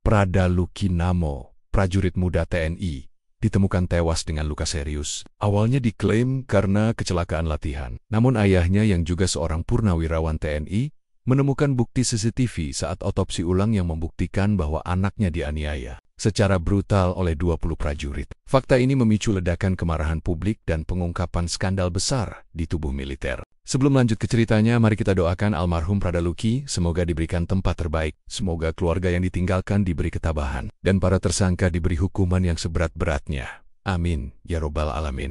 Pradaluki Namo, prajurit muda TNI, ditemukan tewas dengan luka serius. Awalnya diklaim karena kecelakaan latihan. Namun ayahnya yang juga seorang purnawirawan TNI, menemukan bukti CCTV saat otopsi ulang yang membuktikan bahwa anaknya dianiaya secara brutal oleh 20 prajurit. Fakta ini memicu ledakan kemarahan publik dan pengungkapan skandal besar di tubuh militer. Sebelum lanjut ke ceritanya, mari kita doakan almarhum Pradaluki, semoga diberikan tempat terbaik, semoga keluarga yang ditinggalkan diberi ketabahan, dan para tersangka diberi hukuman yang seberat-beratnya. Amin, ya robbal alamin.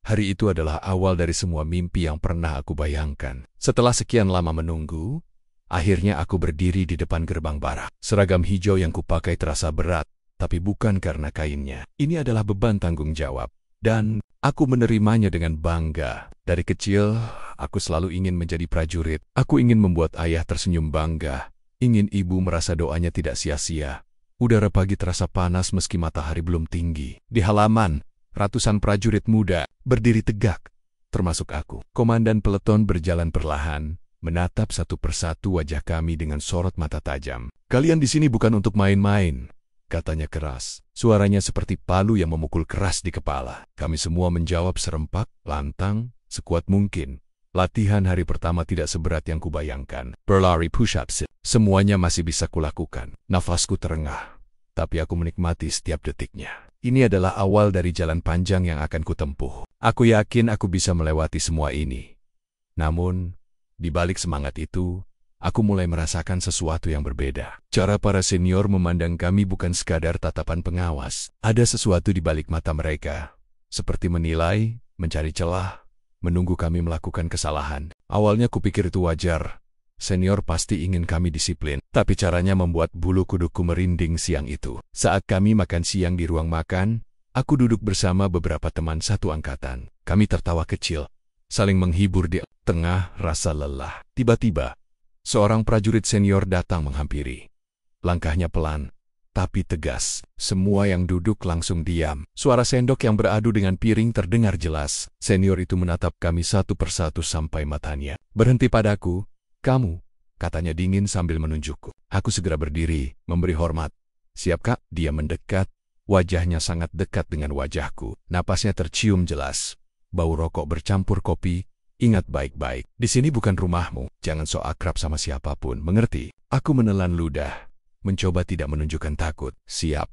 Hari itu adalah awal dari semua mimpi yang pernah aku bayangkan. Setelah sekian lama menunggu, akhirnya aku berdiri di depan gerbang barak. Seragam hijau yang kupakai terasa berat, tapi bukan karena kainnya. Ini adalah beban tanggung jawab, dan aku menerimanya dengan bangga. Dari kecil, aku selalu ingin menjadi prajurit. Aku ingin membuat ayah tersenyum bangga, ingin ibu merasa doanya tidak sia-sia. Udara pagi terasa panas meski matahari belum tinggi. Di halaman, ratusan prajurit muda berdiri tegak, termasuk aku. Komandan peleton berjalan perlahan, menatap satu persatu wajah kami dengan sorot mata tajam. "Kalian di sini bukan untuk main-main," katanya keras. Suaranya seperti palu yang memukul keras di kepala. Kami semua menjawab serempak, lantang, sekuat mungkin. Latihan hari pertama tidak seberat yang kubayangkan. Berlari push-up sit. Semuanya masih bisa kulakukan. Nafasku terengah, tapi aku menikmati setiap detiknya. Ini adalah awal dari jalan panjang yang akan kutempuh. Aku yakin aku bisa melewati semua ini. Namun, di balik semangat itu, aku mulai merasakan sesuatu yang berbeda. Cara para senior memandang kami bukan sekadar tatapan pengawas. Ada sesuatu di balik mata mereka, seperti menilai, mencari celah, menunggu kami melakukan kesalahan. Awalnya kupikir itu wajar. Senior pasti ingin kami disiplin, tapi caranya membuat bulu kuduku merinding siang itu. Saat kami makan siang di ruang makan, aku duduk bersama beberapa teman satu angkatan. Kami tertawa kecil, saling menghibur di tengah rasa lelah. Tiba-tiba, seorang prajurit senior datang menghampiri. Langkahnya pelan, tapi tegas. Semua yang duduk langsung diam. Suara sendok yang beradu dengan piring terdengar jelas. Senior itu menatap kami satu persatu sampai matanya berhenti padaku. "Kamu," katanya dingin sambil menunjukku. Aku segera berdiri, memberi hormat. "Siap, Kak." Dia mendekat, wajahnya sangat dekat dengan wajahku. Napasnya tercium jelas. Bau rokok bercampur kopi. "Ingat baik-baik, di sini bukan rumahmu. Jangan sok akrab sama siapapun, mengerti?" Aku menelan ludah, mencoba tidak menunjukkan takut. "Siap,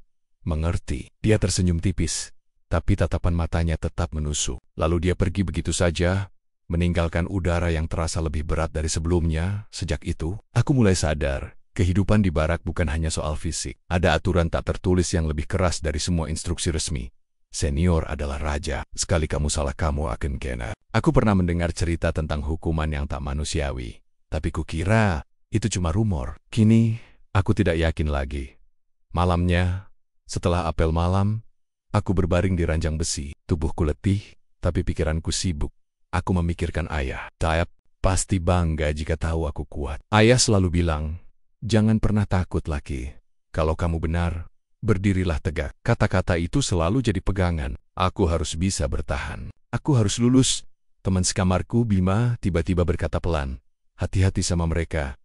mengerti." Dia tersenyum tipis, tapi tatapan matanya tetap menusuk. Lalu dia pergi begitu saja, meninggalkan udara yang terasa lebih berat dari sebelumnya. Sejak itu, aku mulai sadar, kehidupan di barak bukan hanya soal fisik. Ada aturan tak tertulis yang lebih keras dari semua instruksi resmi. Senior adalah raja. Sekali kamu salah, kamu akan kena. Aku pernah mendengar cerita tentang hukuman yang tak manusiawi, tapi kukira itu cuma rumor. Kini, aku tidak yakin lagi. Malamnya, setelah apel malam, aku berbaring di ranjang besi. Tubuhku letih, tapi pikiranku sibuk. Aku memikirkan ayah. Taib pasti bangga jika tahu aku kuat. Ayah selalu bilang, "Jangan pernah takut, laki. Kalau kamu benar, berdirilah tegak." Kata-kata itu selalu jadi pegangan. Aku harus bisa bertahan. Aku harus lulus. Teman sekamarku, Bima, tiba-tiba berkata pelan, "Hati-hati sama mereka."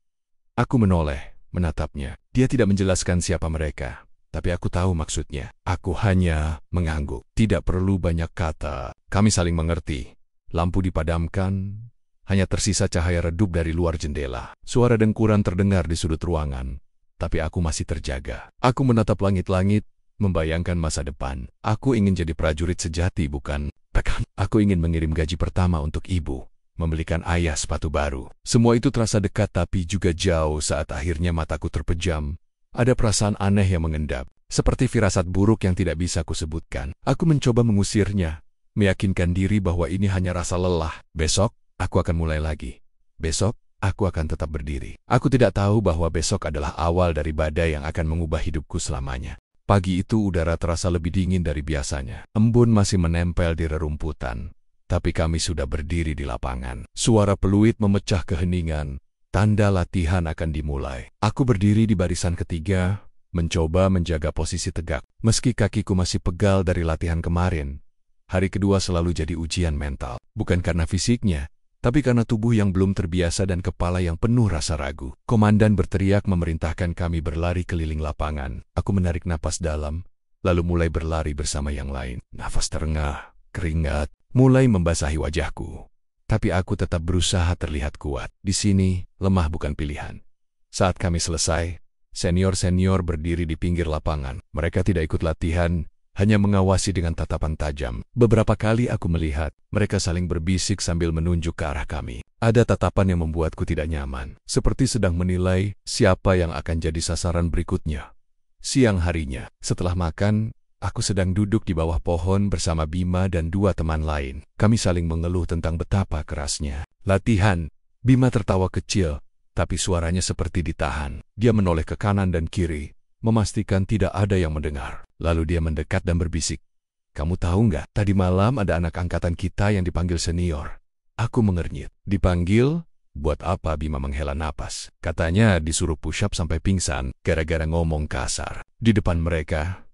Aku menoleh, menatapnya. Dia tidak menjelaskan siapa mereka, tapi aku tahu maksudnya. Aku hanya mengangguk. Tidak perlu banyak kata. Kami saling mengerti. Lampu dipadamkan, hanya tersisa cahaya redup dari luar jendela. Suara dengkuran terdengar di sudut ruangan, tapi aku masih terjaga. Aku menatap langit-langit, membayangkan masa depan. Aku ingin jadi prajurit sejati, bukan pekan. Aku ingin mengirim gaji pertama untuk ibu, membelikan ayah sepatu baru. Semua itu terasa dekat tapi juga jauh saat akhirnya mataku terpejam. Ada perasaan aneh yang mengendap, seperti firasat buruk yang tidak bisa kusebutkan. Aku mencoba mengusirnya, meyakinkan diri bahwa ini hanya rasa lelah. Besok, aku akan mulai lagi. Besok, aku akan tetap berdiri. Aku tidak tahu bahwa besok adalah awal dari badai yang akan mengubah hidupku selamanya. Pagi itu udara terasa lebih dingin dari biasanya. Embun masih menempel di rerumputan, tapi kami sudah berdiri di lapangan. Suara peluit memecah keheningan, tanda latihan akan dimulai. Aku berdiri di barisan ketiga, mencoba menjaga posisi tegak. Meski kakiku masih pegal dari latihan kemarin, hari kedua selalu jadi ujian mental. Bukan karena fisiknya, Tapi karena tubuh yang belum terbiasa dan kepala yang penuh rasa ragu, komandan berteriak memerintahkan kami berlari keliling lapangan. Aku menarik napas dalam, lalu mulai berlari bersama yang lain. Nafas terengah, keringat mulai membasahi wajahku. Tapi aku tetap berusaha terlihat kuat. Di sini, lemah bukan pilihan. Saat kami selesai, senior-senior berdiri di pinggir lapangan. Mereka tidak ikut latihan, hanya mengawasi dengan tatapan tajam. Beberapa kali aku melihat mereka saling berbisik sambil menunjuk ke arah kami. Ada tatapan yang membuatku tidak nyaman, seperti sedang menilai siapa yang akan jadi sasaran berikutnya. Siang harinya, setelah makan, aku sedang duduk di bawah pohon bersama Bima dan dua teman lain. Kami saling mengeluh tentang betapa kerasnya latihan. Bima tertawa kecil, tapi suaranya seperti ditahan. Dia menoleh ke kanan dan kiri, memastikan tidak ada yang mendengar. Lalu dia mendekat dan berbisik, "Kamu tahu nggak, tadi malam ada anak angkatan kita yang dipanggil senior." Aku mengernyit. "Dipanggil? Buat apa?" Bima menghela napas. "Katanya disuruh push-up sampai pingsan gara-gara ngomong kasar di depan mereka."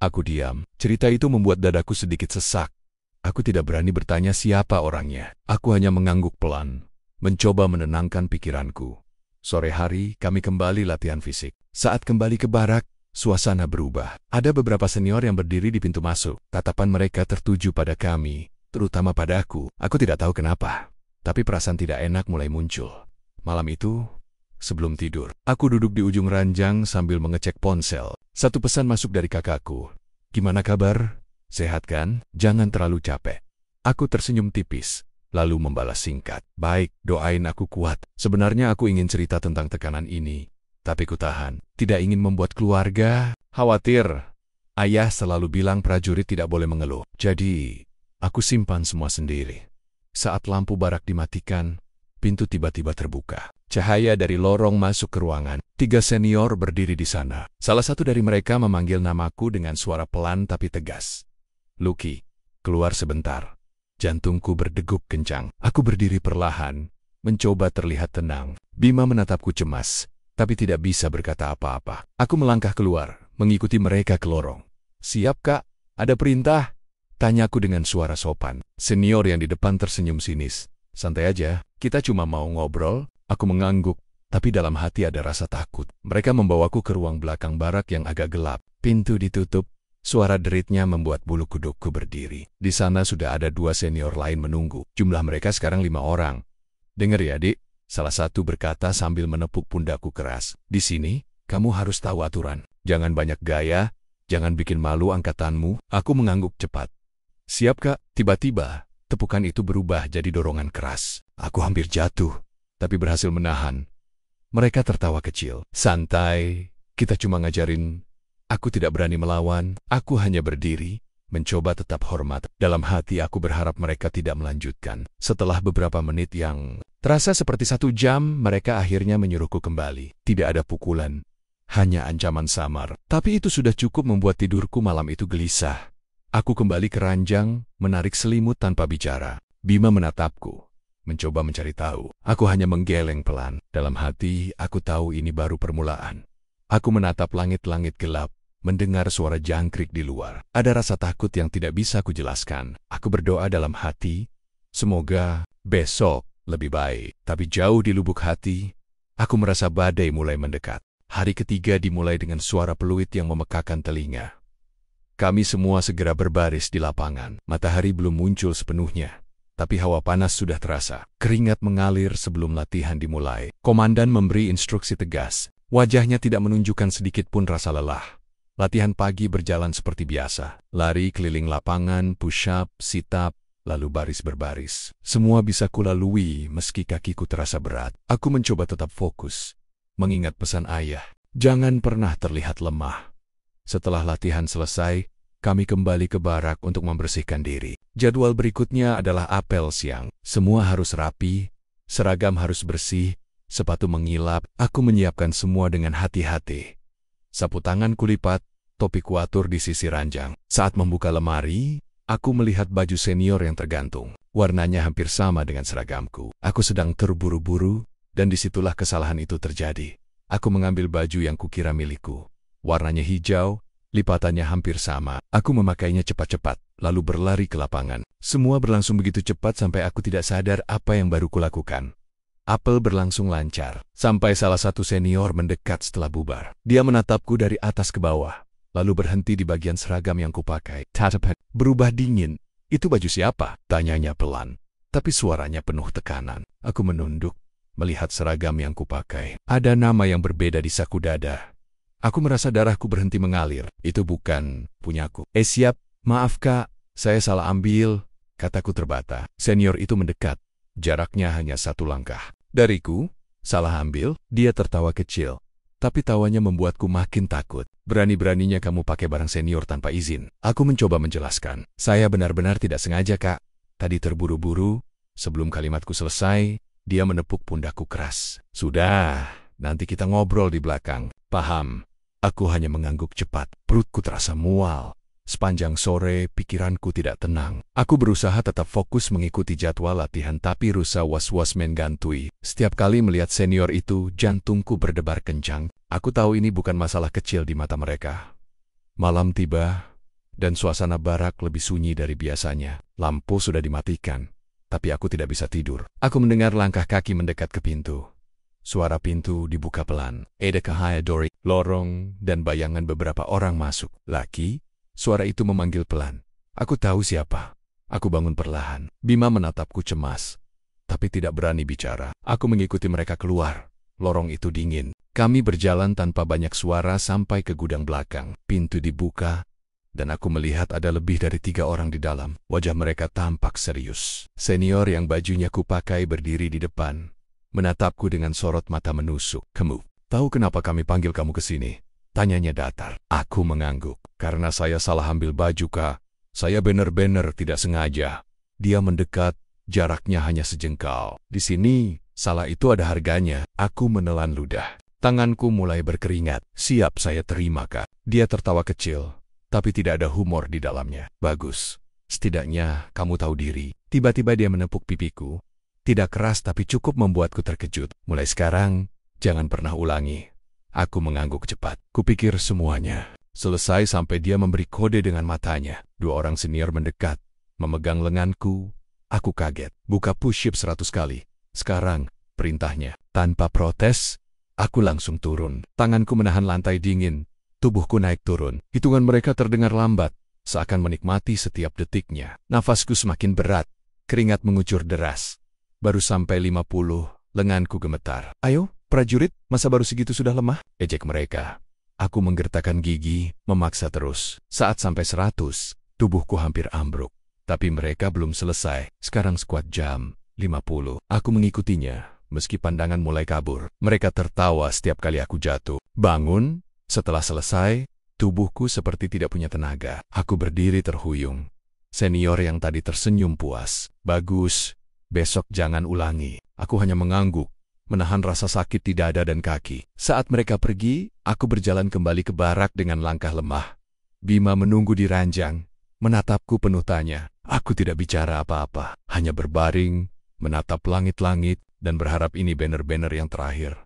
Aku diam. Cerita itu membuat dadaku sedikit sesak. Aku tidak berani bertanya siapa orangnya. Aku hanya mengangguk pelan, mencoba menenangkan pikiranku. Sore hari, kami kembali latihan fisik. Saat kembali ke barak, suasana berubah. Ada beberapa senior yang berdiri di pintu masuk. Tatapan mereka tertuju pada kami, terutama padaku. Aku tidak tahu kenapa, tapi perasaan tidak enak mulai muncul. Malam itu, sebelum tidur, aku duduk di ujung ranjang sambil mengecek ponsel. Satu pesan masuk dari kakakku. "Gimana kabar? Sehat kan? Jangan terlalu capek." Aku tersenyum tipis, lalu membalas singkat, "Baik, doain aku kuat." Sebenarnya aku ingin cerita tentang tekanan ini, tapi kutahan. Tidak ingin membuat keluarga khawatir. Ayah selalu bilang prajurit tidak boleh mengeluh. Jadi, aku simpan semua sendiri. Saat lampu barak dimatikan, pintu tiba-tiba terbuka. Cahaya dari lorong masuk ke ruangan. 3 senior berdiri di sana. Salah satu dari mereka memanggil namaku dengan suara pelan tapi tegas. "Lucky, keluar sebentar." Jantungku berdegup kencang. Aku berdiri perlahan, mencoba terlihat tenang. Bima menatapku cemas, tapi tidak bisa berkata apa-apa. Aku melangkah keluar, mengikuti mereka ke lorong. "Siap, Kak? Ada perintah?" tanyaku dengan suara sopan. Senior yang di depan tersenyum sinis. "Santai aja, kita cuma mau ngobrol." Aku mengangguk, tapi dalam hati ada rasa takut. Mereka membawaku ke ruang belakang barak yang agak gelap. Pintu ditutup. Suara deritnya membuat bulu kudukku berdiri. Di sana sudah ada 2 senior lain menunggu. Jumlah mereka sekarang 5 orang. "Dengar ya, Dik," salah satu berkata sambil menepuk pundakku keras. "Di sini, kamu harus tahu aturan. Jangan banyak gaya, jangan bikin malu angkatanmu." Aku mengangguk cepat. "Siap, Kak." Tiba-tiba, tepukan itu berubah jadi dorongan keras. Aku hampir jatuh, tapi berhasil menahan. Mereka tertawa kecil. "Santai, kita cuma ngajarin." Aku tidak berani melawan. Aku hanya berdiri, mencoba tetap hormat. Dalam hati aku berharap mereka tidak melanjutkan. Setelah beberapa menit yang terasa seperti 1 jam, mereka akhirnya menyuruhku kembali. Tidak ada pukulan, hanya ancaman samar. Tapi itu sudah cukup membuat tidurku malam itu gelisah. Aku kembali ke ranjang, menarik selimut tanpa bicara. Bima menatapku, mencoba mencari tahu. Aku hanya menggeleng pelan. Dalam hati, aku tahu ini baru permulaan. Aku menatap langit-langit gelap, mendengar suara jangkrik di luar. Ada rasa takut yang tidak bisa kujelaskan. Aku berdoa dalam hati, semoga besok lebih baik. Tapi jauh di lubuk hati, aku merasa badai mulai mendekat. Hari ketiga dimulai dengan suara peluit yang memekakan telinga. Kami semua segera berbaris di lapangan. Matahari belum muncul sepenuhnya, tapi hawa panas sudah terasa. Keringat mengalir sebelum latihan dimulai. Komandan memberi instruksi tegas. Wajahnya tidak menunjukkan sedikit pun rasa lelah. Latihan pagi berjalan seperti biasa. Lari keliling lapangan, push-up, sit-up, lalu baris berbaris. Semua bisa kulalui meski kakiku terasa berat. Aku mencoba tetap fokus, mengingat pesan ayah. Jangan pernah terlihat lemah. Setelah latihan selesai, kami kembali ke barak untuk membersihkan diri. Jadwal berikutnya adalah apel siang. Semua harus rapi, seragam harus bersih, sepatu mengilap. Aku menyiapkan semua dengan hati-hati. Sapu tangan kulipat, topi kuatur di sisi ranjang. Saat membuka lemari, aku melihat baju senior yang tergantung. Warnanya hampir sama dengan seragamku. Aku sedang terburu-buru, dan disitulah kesalahan itu terjadi. Aku mengambil baju yang kukira milikku. Warnanya hijau, lipatannya hampir sama. Aku memakainya cepat-cepat. lalu berlari ke lapangan. Semua berlangsung begitu cepat sampai aku tidak sadar apa yang baru kulakukan. Apel berlangsung lancar, sampai salah satu senior mendekat setelah bubar. Dia menatapku dari atas ke bawah, lalu berhenti di bagian seragam yang kupakai. Tatapan berubah dingin. Itu baju siapa? Tanyanya pelan, tapi suaranya penuh tekanan. Aku menunduk, melihat seragam yang kupakai. Ada nama yang berbeda di saku dada. Aku merasa darahku berhenti mengalir. Itu bukan punyaku. Siap, maaf kak, saya salah ambil, kataku terbata. Senior itu mendekat. Jaraknya hanya 1 langkah. Dariku, salah ambil, dia tertawa kecil. Tapi tawanya membuatku makin takut. Berani-beraninya kamu pakai barang senior tanpa izin. Aku mencoba menjelaskan. Saya benar-benar tidak sengaja, Kak. Tadi terburu-buru. Sebelum kalimatku selesai, dia menepuk pundakku keras. Sudah, nanti kita ngobrol di belakang. Paham. Aku hanya mengangguk cepat. Perutku terasa mual. Sepanjang sore, pikiranku tidak tenang. Aku berusaha tetap fokus mengikuti jadwal latihan, tapi rusa was-was menggantui. Setiap kali melihat senior itu, jantungku berdebar kencang. Aku tahu ini bukan masalah kecil di mata mereka. Malam tiba, dan suasana barak lebih sunyi dari biasanya. Lampu sudah dimatikan, tapi aku tidak bisa tidur. Aku mendengar langkah kaki mendekat ke pintu. Suara pintu dibuka pelan. Ada cahaya Dori, lorong, dan bayangan beberapa orang masuk. Laki. Suara itu memanggil pelan. Aku tahu siapa. Aku bangun perlahan. Bima menatapku cemas, tapi tidak berani bicara. Aku mengikuti mereka keluar. Lorong itu dingin. Kami berjalan tanpa banyak suara sampai ke gudang belakang. Pintu dibuka, dan aku melihat ada lebih dari 3 orang di dalam. Wajah mereka tampak serius. Senior yang bajunya kupakai berdiri di depan, menatapku dengan sorot mata menusuk. Kamu tahu kenapa kami panggil kamu ke sini? Tanyanya datar. Aku mengangguk. Karena saya salah ambil baju, Kak. Saya benar-benar tidak sengaja. Dia mendekat, jaraknya hanya sejengkal. Di sini, salah itu ada harganya. Aku menelan ludah. Tanganku mulai berkeringat. Siap, saya terima, Kak. Dia tertawa kecil, tapi tidak ada humor di dalamnya. Bagus. Setidaknya kamu tahu diri. Tiba-tiba dia menepuk pipiku. Tidak keras tapi cukup membuatku terkejut. Mulai sekarang, jangan pernah ulangi. Aku mengangguk cepat. Kupikir semuanya selesai sampai dia memberi kode dengan matanya. 2 orang senior mendekat, memegang lenganku. Aku kaget. Buka push-up 100 kali. Sekarang, perintahnya. Tanpa protes, aku langsung turun. Tanganku menahan lantai dingin. Tubuhku naik turun. Hitungan mereka terdengar lambat, seakan menikmati setiap detiknya. Nafasku semakin berat. Keringat mengucur deras. Baru sampai 50, lenganku gemetar. Ayo, prajurit, masa baru segitu sudah lemah? Ejek mereka. Aku menggertakkan gigi, memaksa terus. Saat sampai 100, tubuhku hampir ambruk. Tapi mereka belum selesai. Sekarang squat jam 50. Aku mengikutinya, meski pandangan mulai kabur. Mereka tertawa setiap kali aku jatuh. Bangun, setelah selesai, tubuhku seperti tidak punya tenaga. Aku berdiri terhuyung. Senior yang tadi tersenyum puas. Bagus, besok jangan ulangi. Aku hanya mengangguk, menahan rasa sakit di dada dan kaki. Saat mereka pergi, aku berjalan kembali ke barak dengan langkah lemah. Bima menunggu di ranjang, menatapku penuh tanya. Aku tidak bicara apa-apa, hanya berbaring, menatap langit-langit, dan berharap ini benar-benar yang terakhir.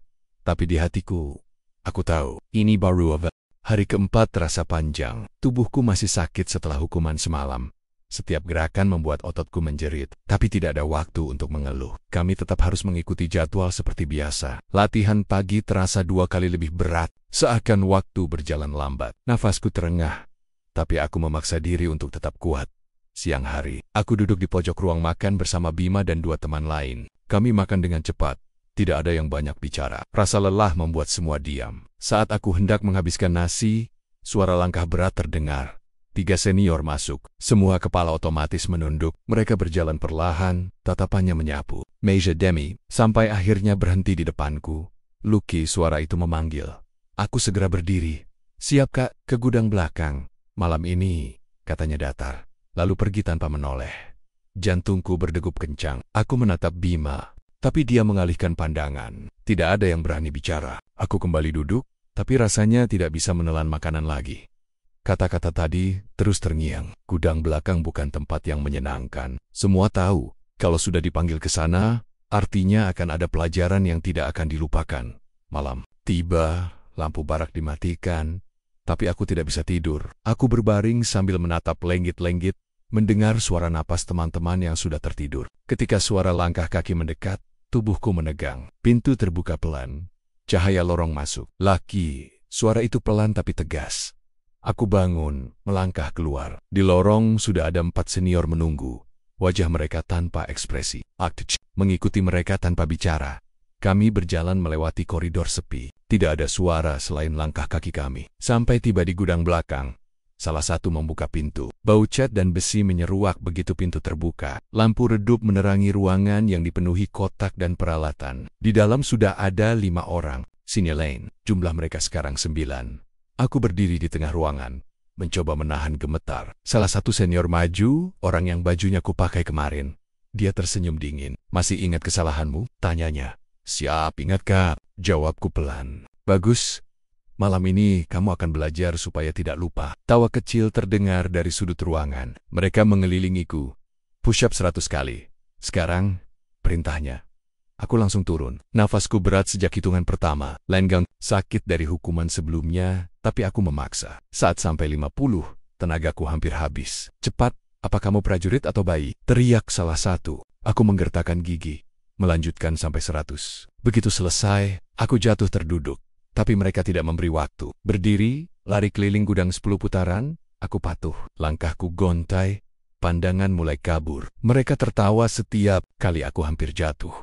Tapi di hatiku, aku tahu, ini baru hari keempat terasa panjang. Tubuhku masih sakit setelah hukuman semalam. Setiap gerakan membuat ototku menjerit, tapi tidak ada waktu untuk mengeluh. Kami tetap harus mengikuti jadwal seperti biasa. Latihan pagi terasa 2 kali lebih berat, seakan waktu berjalan lambat. Nafasku terengah, tapi aku memaksa diri untuk tetap kuat. Siang hari, aku duduk di pojok ruang makan bersama Bima dan 2 teman lain. Kami makan dengan cepat, tidak ada yang banyak bicara. Rasa lelah membuat semua diam. Saat aku hendak menghabiskan nasi, suara langkah berat terdengar. 3 senior masuk. Semua kepala otomatis menunduk. Mereka berjalan perlahan, tatapannya menyapu. Meja Demi, sampai akhirnya berhenti di depanku. Lucky, suara itu memanggil. Aku segera berdiri. Siap, Kak, ke gudang belakang. Malam ini, katanya datar. Lalu pergi tanpa menoleh. Jantungku berdegup kencang. Aku menatap Bima, tapi dia mengalihkan pandangan. Tidak ada yang berani bicara. Aku kembali duduk, tapi rasanya tidak bisa menelan makanan lagi. Kata-kata tadi terus terngiang. Gudang belakang bukan tempat yang menyenangkan. Semua tahu, kalau sudah dipanggil ke sana, artinya akan ada pelajaran yang tidak akan dilupakan. Malam tiba, lampu barak dimatikan, tapi aku tidak bisa tidur. Aku berbaring sambil menatap lenggit-lenggit, mendengar suara napas teman-teman yang sudah tertidur. Ketika suara langkah kaki mendekat, tubuhku menegang. Pintu terbuka pelan. Cahaya lorong masuk. Laki, suara itu pelan tapi tegas. Aku bangun, melangkah keluar. Di lorong sudah ada 4 senior menunggu. Wajah mereka tanpa ekspresi. Mengikuti mereka tanpa bicara. Kami berjalan melewati koridor sepi. Tidak ada suara selain langkah kaki kami. Sampai tiba di gudang belakang. Salah satu membuka pintu. Bau cat dan besi menyeruak begitu pintu terbuka. Lampu redup menerangi ruangan yang dipenuhi kotak dan peralatan. Di dalam sudah ada 5 orang. Senior lain, jumlah mereka sekarang 9. Aku berdiri di tengah ruangan, mencoba menahan gemetar. Salah satu senior maju, orang yang bajunya kupakai kemarin. Dia tersenyum dingin. Masih ingat kesalahanmu? Tanyanya. Siap, ingat Kak. Jawabku pelan. Bagus. Malam ini kamu akan belajar supaya tidak lupa. Tawa kecil terdengar dari sudut ruangan. Mereka mengelilingiku. Push up 100 kali. Sekarang, perintahnya. Aku langsung turun. Nafasku berat sejak hitungan pertama. Lenggang, sakit dari hukuman sebelumnya, tapi aku memaksa. Saat sampai 50, tenagaku hampir habis. Cepat, apa kamu prajurit atau bayi? Teriak salah satu. Aku menggertakkan gigi. Melanjutkan sampai 100. Begitu selesai, aku jatuh terduduk. Tapi mereka tidak memberi waktu. Berdiri, lari keliling gudang 10 putaran, aku patuh. Langkahku gontai, pandangan mulai kabur. Mereka tertawa setiap kali aku hampir jatuh.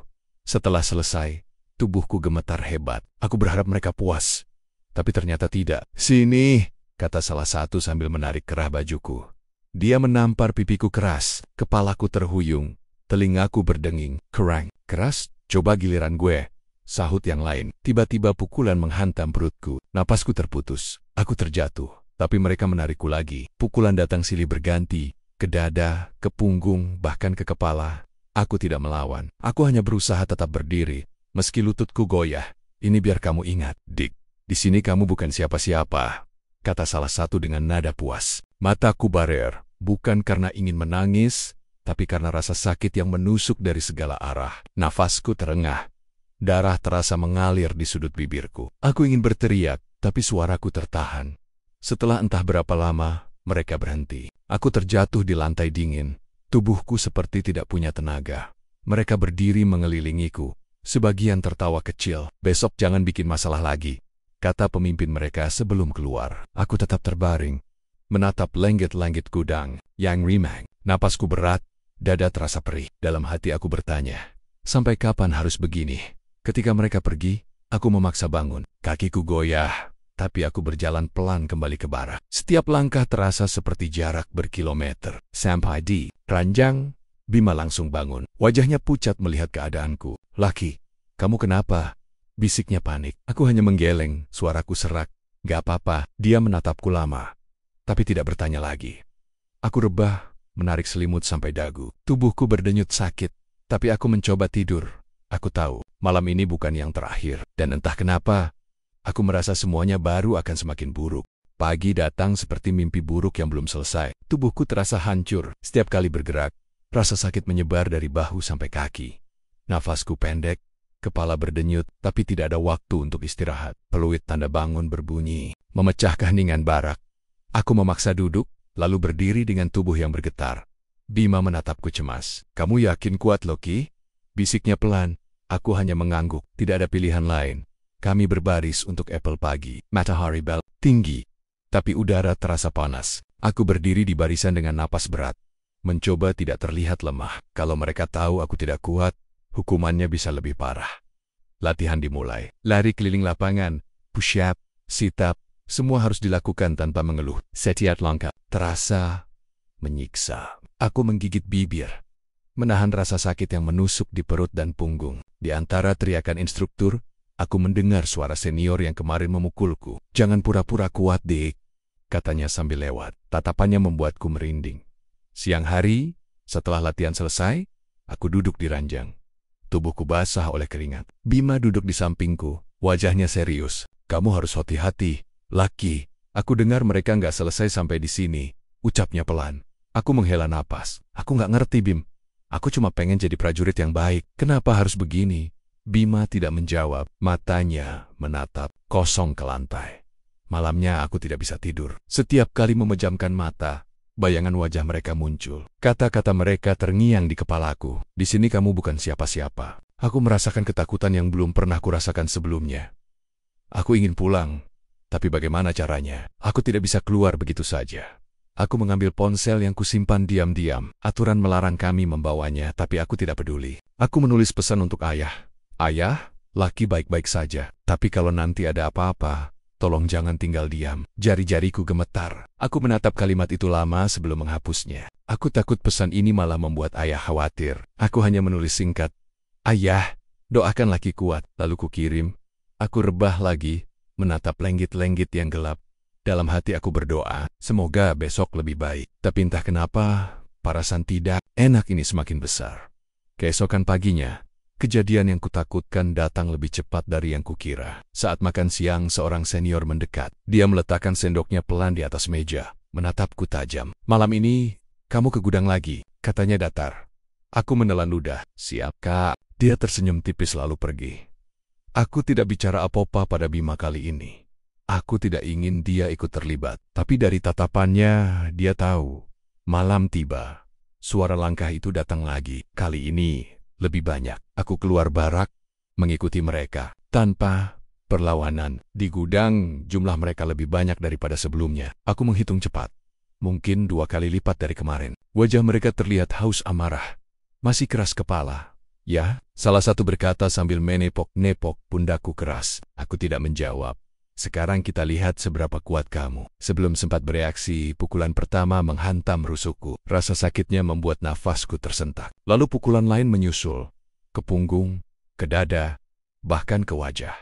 Setelah selesai, tubuhku gemetar hebat. Aku berharap mereka puas. Tapi ternyata tidak. Sini, kata salah satu sambil menarik kerah bajuku. Dia menampar pipiku keras. Kepalaku terhuyung. Telingaku berdenging. Kerang. Keras? Coba giliran gue. Sahut yang lain. Tiba-tiba pukulan menghantam perutku. Napasku terputus. Aku terjatuh. Tapi mereka menarikku lagi. Pukulan datang silih berganti. Ke dada, ke punggung, bahkan ke kepala. Aku tidak melawan. Aku hanya berusaha tetap berdiri, meski lututku goyah. Ini biar kamu ingat, Dick. Di sini kamu bukan siapa-siapa, kata salah satu dengan nada puas. Mataku barer, bukan karena ingin menangis, tapi karena rasa sakit yang menusuk dari segala arah. Nafasku terengah. Darah terasa mengalir di sudut bibirku. Aku ingin berteriak, tapi suaraku tertahan. Setelah entah berapa lama, mereka berhenti. Aku terjatuh di lantai dingin. Tubuhku seperti tidak punya tenaga. Mereka berdiri mengelilingiku. Sebagian tertawa kecil. Besok jangan bikin masalah lagi, kata pemimpin mereka sebelum keluar. Aku tetap terbaring, menatap langit-langit gudang yang rimang. Napasku berat, dada terasa perih. Dalam hati aku bertanya, sampai kapan harus begini? Ketika mereka pergi, aku memaksa bangun. Kakiku goyah, tapi aku berjalan pelan kembali ke barak. Setiap langkah terasa seperti jarak berkilometer. Sampai di ranjang, Bima langsung bangun. Wajahnya pucat melihat keadaanku. Laki, kamu kenapa? Bisiknya panik. Aku hanya menggeleng, suaraku serak. Gak apa-apa. Dia menatapku lama, tapi tidak bertanya lagi. Aku rebah, menarik selimut sampai dagu. Tubuhku berdenyut sakit, tapi aku mencoba tidur. Aku tahu, malam ini bukan yang terakhir. Dan entah kenapa, aku merasa semuanya baru akan semakin buruk. Pagi datang seperti mimpi buruk yang belum selesai. Tubuhku terasa hancur. Setiap kali bergerak, rasa sakit menyebar dari bahu sampai kaki. Nafasku pendek, kepala berdenyut, tapi tidak ada waktu untuk istirahat. Peluit tanda bangun berbunyi, memecah keheningan barak. Aku memaksa duduk, lalu berdiri dengan tubuh yang bergetar. Bima menatapku cemas. Kamu yakin kuat, Loki? Bisiknya pelan. Aku hanya mengangguk. Tidak ada pilihan lain. Kami berbaris untuk apel pagi. Matahari bel tinggi, tapi udara terasa panas. Aku berdiri di barisan dengan napas berat, mencoba tidak terlihat lemah. Kalau mereka tahu aku tidak kuat, hukumannya bisa lebih parah. Latihan dimulai. Lari keliling lapangan, push up, sit up, semua harus dilakukan tanpa mengeluh. Setiap langkah terasa menyiksa. Aku menggigit bibir, menahan rasa sakit yang menusuk di perut dan punggung. Di antara teriakan instruktur, aku mendengar suara senior yang kemarin memukulku. Jangan pura-pura kuat, Dick, katanya sambil lewat. Tatapannya membuatku merinding. Siang hari, setelah latihan selesai, aku duduk di ranjang. Tubuhku basah oleh keringat. Bima duduk di sampingku, wajahnya serius. Kamu harus hati-hati, Laki. Aku dengar mereka nggak selesai sampai di sini, ucapnya pelan. Aku menghela napas. Aku nggak ngerti, Bim. Aku cuma pengen jadi prajurit yang baik. Kenapa harus begini? Bima tidak menjawab. Matanya menatap kosong ke lantai. Malamnya aku tidak bisa tidur. Setiap kali memejamkan mata, bayangan wajah mereka muncul. Kata-kata mereka terngiang di kepalaku. Di sini kamu bukan siapa-siapa. Aku merasakan ketakutan yang belum pernah kurasakan sebelumnya. Aku ingin pulang, tapi bagaimana caranya? Aku tidak bisa keluar begitu saja. Aku mengambil ponsel yang kusimpan diam-diam. Aturan melarang kami membawanya, tapi aku tidak peduli. Aku menulis pesan untuk ayah. Ayah, Lucky baik-baik saja. Tapi kalau nanti ada apa-apa, tolong jangan tinggal diam. Jari-jariku gemetar. Aku menatap kalimat itu lama sebelum menghapusnya. Aku takut pesan ini malah membuat ayah khawatir. Aku hanya menulis singkat. Ayah, doakan Lucky kuat. Lalu kukirim. Aku rebah lagi, menatap lenggit-lenggit yang gelap. Dalam hati aku berdoa, semoga besok lebih baik. Tapi entah kenapa, parasan tidak enak ini semakin besar. Keesokan paginya, kejadian yang kutakutkan datang lebih cepat dari yang kukira. Saat makan siang, seorang senior mendekat. Dia meletakkan sendoknya pelan di atas meja, menatapku tajam. Malam ini, kamu ke gudang lagi, katanya datar. Aku menelan ludah. Siap, Kak. Dia tersenyum tipis lalu pergi. Aku tidak bicara apa-apa pada Bima kali ini. Aku tidak ingin dia ikut terlibat. Tapi dari tatapannya, dia tahu. Malam tiba. Suara langkah itu datang lagi. Kali ini, lebih banyak. Aku keluar barak, mengikuti mereka. Tanpa perlawanan. Di gudang, jumlah mereka lebih banyak daripada sebelumnya. Aku menghitung cepat. Mungkin 2 kali lipat dari kemarin. Wajah mereka terlihat haus amarah. Masih keras kepala. Ya, salah satu berkata sambil menepok-nepok pundakku keras. Aku tidak menjawab. Sekarang kita lihat seberapa kuat kamu. Sebelum sempat bereaksi, pukulan pertama menghantam rusukku. Rasa sakitnya membuat nafasku tersentak. Lalu pukulan lain menyusul. Ke punggung, ke dada, bahkan ke wajah.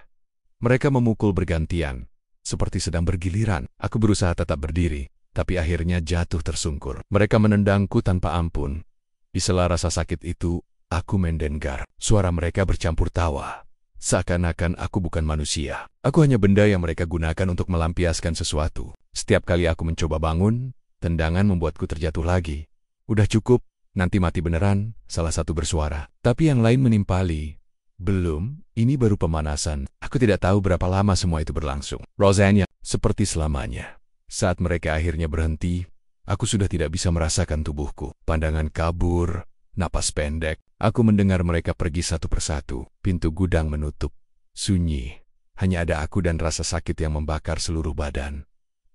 Mereka memukul bergantian, seperti sedang bergiliran. Aku berusaha tetap berdiri, tapi akhirnya jatuh tersungkur. Mereka menendangku tanpa ampun. Di sela rasa sakit itu, aku mendengar. Suara mereka bercampur tawa. Seakan-akan aku bukan manusia. Aku hanya benda yang mereka gunakan untuk melampiaskan sesuatu. Setiap kali aku mencoba bangun, tendangan membuatku terjatuh lagi. Udah cukup, nanti mati beneran, salah satu bersuara. Tapi yang lain menimpali. Belum, ini baru pemanasan. Aku tidak tahu berapa lama semua itu berlangsung. Rosanna, seperti selamanya. Saat mereka akhirnya berhenti, aku sudah tidak bisa merasakan tubuhku. Pandangan kabur, napas pendek. Aku mendengar mereka pergi satu persatu. Pintu gudang menutup. Sunyi. Hanya ada aku dan rasa sakit yang membakar seluruh badan.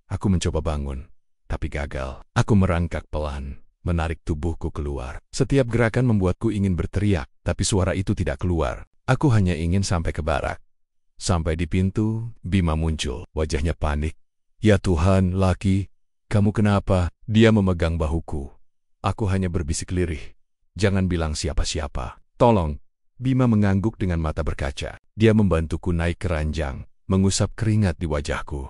Aku mencoba bangun, tapi gagal. Aku merangkak pelan, menarik tubuhku keluar. Setiap gerakan membuatku ingin berteriak, tapi suara itu tidak keluar. Aku hanya ingin sampai ke barak. Sampai di pintu, Bima muncul. Wajahnya panik. Ya Tuhan, Lucky, kamu kenapa? Dia memegang bahuku. Aku hanya berbisik lirih. Jangan bilang siapa-siapa. Tolong. Bima mengangguk dengan mata berkaca. Dia membantuku naik ke ranjang, mengusap keringat di wajahku.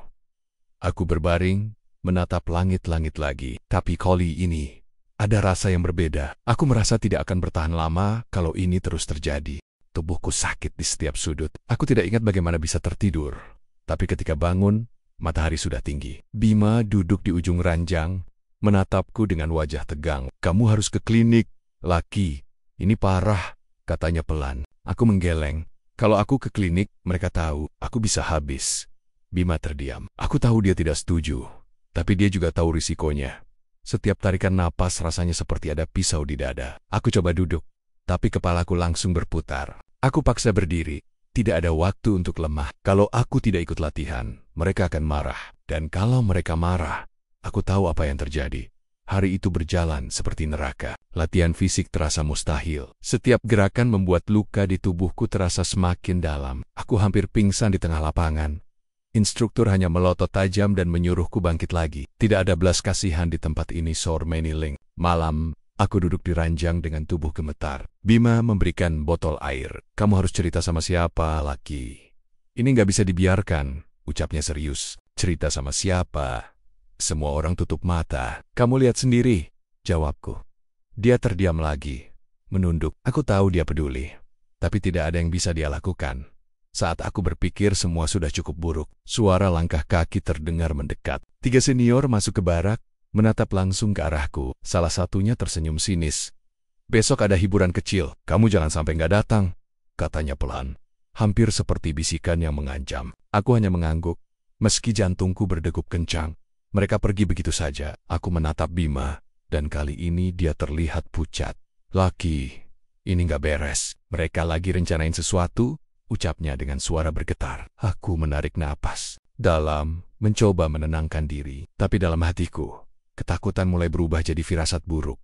Aku berbaring, menatap langit-langit lagi. Tapi kali ini, ada rasa yang berbeda. Aku merasa tidak akan bertahan lama kalau ini terus terjadi. Tubuhku sakit di setiap sudut. Aku tidak ingat bagaimana bisa tertidur. Tapi ketika bangun, matahari sudah tinggi. Bima duduk di ujung ranjang, menatapku dengan wajah tegang. Kamu harus ke klinik. Lucky, ini parah, katanya pelan. Aku menggeleng. Kalau aku ke klinik, mereka tahu aku bisa habis. Bima terdiam. Aku tahu dia tidak setuju, tapi dia juga tahu risikonya. Setiap tarikan napas rasanya seperti ada pisau di dada. Aku coba duduk, tapi kepalaku langsung berputar. Aku paksa berdiri. Tidak ada waktu untuk lemah. Kalau aku tidak ikut latihan, mereka akan marah. Dan kalau mereka marah, aku tahu apa yang terjadi. Hari itu berjalan seperti neraka. Latihan fisik terasa mustahil. Setiap gerakan membuat luka di tubuhku terasa semakin dalam. Aku hampir pingsan di tengah lapangan. Instruktur hanya melotot tajam dan menyuruhku bangkit lagi. Tidak ada belas kasihan di tempat ini, Sor Maniling. Malam, aku duduk di ranjang dengan tubuh gemetar. Bima memberikan botol air. Kamu harus cerita sama siapa, Lucky? Ini nggak bisa dibiarkan, ucapnya serius. Cerita sama siapa? Semua orang tutup mata. Kamu lihat sendiri, jawabku. Dia terdiam lagi, menunduk. Aku tahu dia peduli, tapi tidak ada yang bisa dia lakukan. Saat aku berpikir semua sudah cukup buruk, suara langkah kaki terdengar mendekat. 3 senior masuk ke barak, menatap langsung ke arahku. Salah satunya tersenyum sinis. Besok ada hiburan kecil, kamu jangan sampai nggak datang, katanya pelan. Hampir seperti bisikan yang mengancam. Aku hanya mengangguk, meski jantungku berdegup kencang. Mereka pergi begitu saja. Aku menatap Bima, dan kali ini dia terlihat pucat. Laki, ini nggak beres. Mereka lagi rencanain sesuatu, ucapnya dengan suara bergetar. Aku menarik napas dalam, mencoba menenangkan diri. Tapi dalam hatiku, ketakutan mulai berubah jadi firasat buruk.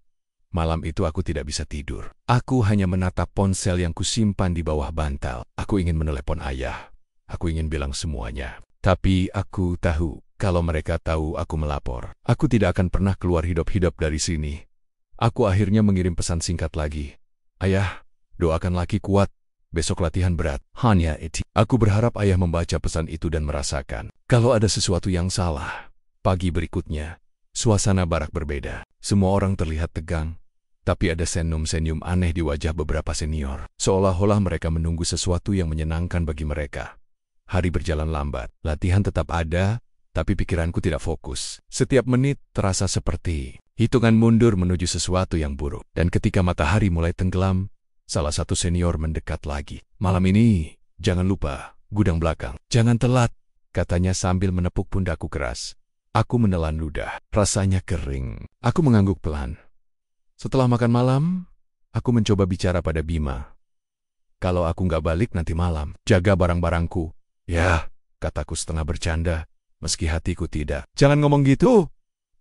Malam itu aku tidak bisa tidur. Aku hanya menatap ponsel yang kusimpan di bawah bantal. Aku ingin menelepon ayah. Aku ingin bilang semuanya. Tapi aku tahu, kalau mereka tahu aku melapor, aku tidak akan pernah keluar hidup-hidup dari sini. Aku akhirnya mengirim pesan singkat lagi. Ayah, doakan Laki kuat. Besok latihan berat. Hanya itu. Aku berharap ayah membaca pesan itu dan merasakan kalau ada sesuatu yang salah. Pagi berikutnya, suasana barak berbeda. Semua orang terlihat tegang. Tapi ada senyum-senyum aneh di wajah beberapa senior. Seolah-olah mereka menunggu sesuatu yang menyenangkan bagi mereka. Hari berjalan lambat. Latihan tetap ada, tapi pikiranku tidak fokus. Setiap menit terasa seperti hitungan mundur menuju sesuatu yang buruk. Dan ketika matahari mulai tenggelam, salah satu senior mendekat lagi. Malam ini, jangan lupa, gudang belakang. Jangan telat, katanya sambil menepuk pundakku keras. Aku menelan ludah. Rasanya kering. Aku mengangguk pelan. Setelah makan malam, aku mencoba bicara pada Bima. Kalau aku nggak balik nanti malam, jaga barang-barangku. Ya, kataku setengah bercanda, meski hatiku tidak. Jangan ngomong gitu.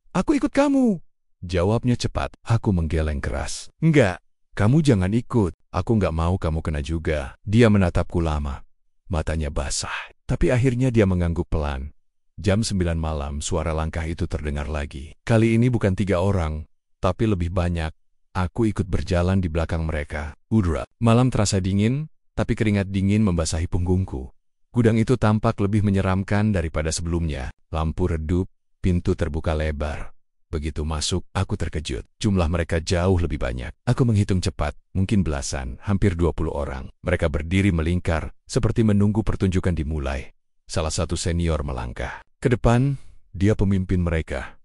Aku ikut kamu. Jawabnya cepat. Aku menggeleng keras. Enggak, kamu jangan ikut. Aku nggak mau kamu kena juga. Dia menatapku lama. Matanya basah. Tapi akhirnya dia mengangguk pelan. Jam 9 malam, suara langkah itu terdengar lagi. Kali ini bukan 3 orang, tapi lebih banyak. Aku ikut berjalan di belakang mereka. Udra. Malam terasa dingin, tapi keringat dingin membasahi punggungku. Gudang itu tampak lebih menyeramkan daripada sebelumnya. Lampu redup, pintu terbuka lebar. Begitu masuk, aku terkejut. Jumlah mereka jauh lebih banyak. Aku menghitung cepat, mungkin belasan, hampir 20 orang. Mereka berdiri melingkar, seperti menunggu pertunjukan dimulai. Salah satu senior melangkah ke depan. Dia pemimpin mereka.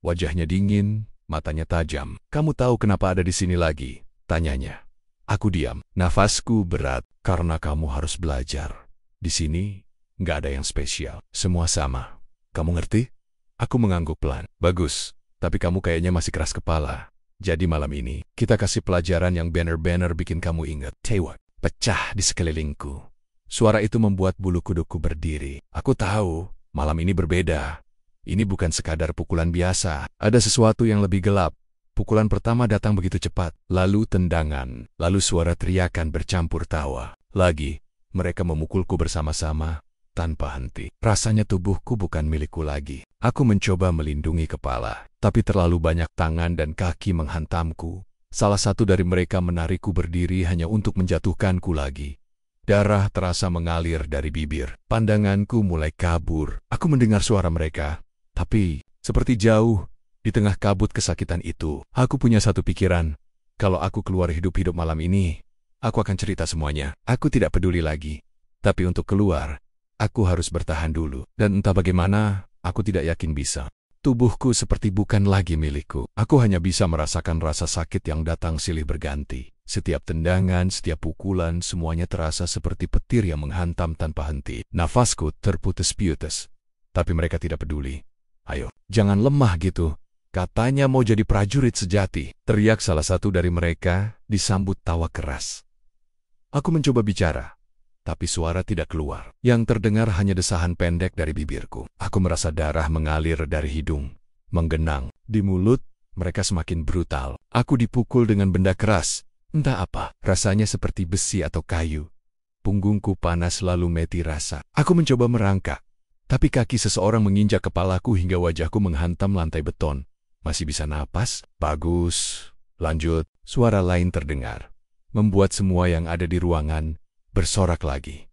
Wajahnya dingin, matanya tajam. Kamu tahu kenapa ada di sini lagi? Tanyanya. Aku diam. Nafasku berat, karena kamu harus belajar. Di sini, nggak ada yang spesial. Semua sama. Kamu ngerti? Aku mengangguk pelan. Bagus, tapi kamu kayaknya masih keras kepala. Jadi malam ini, kita kasih pelajaran yang bener-bener bikin kamu ingat. Tewak, pecah di sekelilingku. Suara itu membuat bulu kuduku berdiri. Aku tahu, malam ini berbeda. Ini bukan sekadar pukulan biasa. Ada sesuatu yang lebih gelap. Pukulan pertama datang begitu cepat. Lalu tendangan. Lalu suara teriakan bercampur tawa. Lagi. Mereka memukulku bersama-sama, tanpa henti. Rasanya tubuhku bukan milikku lagi. Aku mencoba melindungi kepala, tapi terlalu banyak tangan dan kaki menghantamku. Salah satu dari mereka menarikku berdiri hanya untuk menjatuhkanku lagi. Darah terasa mengalir dari bibir. Pandanganku mulai kabur. Aku mendengar suara mereka, tapi seperti jauh. Di tengah kabut kesakitan itu, aku punya satu pikiran. Kalau aku keluar hidup-hidup malam ini, aku akan cerita semuanya. Aku tidak peduli lagi. Tapi untuk keluar, aku harus bertahan dulu. Dan entah bagaimana, aku tidak yakin bisa. Tubuhku seperti bukan lagi milikku. Aku hanya bisa merasakan rasa sakit yang datang silih berganti. Setiap tendangan, setiap pukulan, semuanya terasa seperti petir yang menghantam tanpa henti. Nafasku terputus-putus. Tapi mereka tidak peduli. Ayo, jangan lemah gitu. Katanya mau jadi prajurit sejati. Teriak salah satu dari mereka, disambut tawa keras. Aku mencoba bicara, tapi suara tidak keluar. Yang terdengar hanya desahan pendek dari bibirku. Aku merasa darah mengalir dari hidung, menggenang. Di mulut, mereka semakin brutal. Aku dipukul dengan benda keras. Entah apa, rasanya seperti besi atau kayu. Punggungku panas lalu meti rasa. Aku mencoba merangkak, tapi kaki seseorang menginjak kepalaku hingga wajahku menghantam lantai beton. Masih bisa napas? Bagus. Lanjut. Suara lain terdengar, membuat semua yang ada di ruangan bersorak lagi.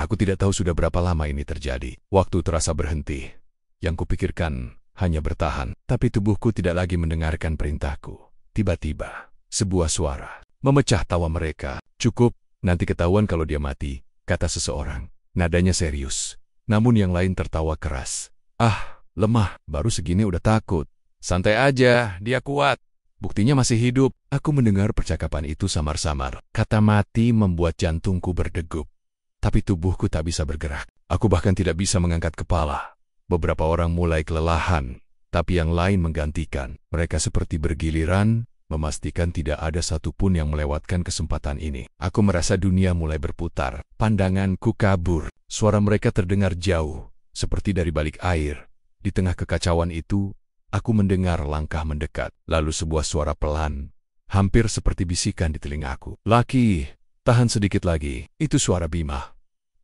Aku tidak tahu sudah berapa lama ini terjadi. Waktu terasa berhenti. Yang kupikirkan hanya bertahan, tapi tubuhku tidak lagi mendengarkan perintahku. Tiba-tiba, sebuah suara memecah tawa mereka. Cukup, nanti ketahuan kalau dia mati, kata seseorang. Nadanya serius, namun yang lain tertawa keras. Ah, lemah, baru segini udah takut. Santai aja, dia kuat. Buktinya masih hidup. Aku mendengar percakapan itu samar-samar. Kata mati membuat jantungku berdegup. Tapi tubuhku tak bisa bergerak. Aku bahkan tidak bisa mengangkat kepala. Beberapa orang mulai kelelahan. tapi yang lain menggantikan. Mereka seperti bergiliran, memastikan tidak ada satupun yang melewatkan kesempatan ini. Aku merasa dunia mulai berputar. Pandanganku kabur. Suara mereka terdengar jauh, seperti dari balik air. Di tengah kekacauan itu, aku mendengar langkah mendekat. Lalu sebuah suara pelan, hampir seperti bisikan di telingaku. "Laki, tahan sedikit lagi." Itu suara Bima.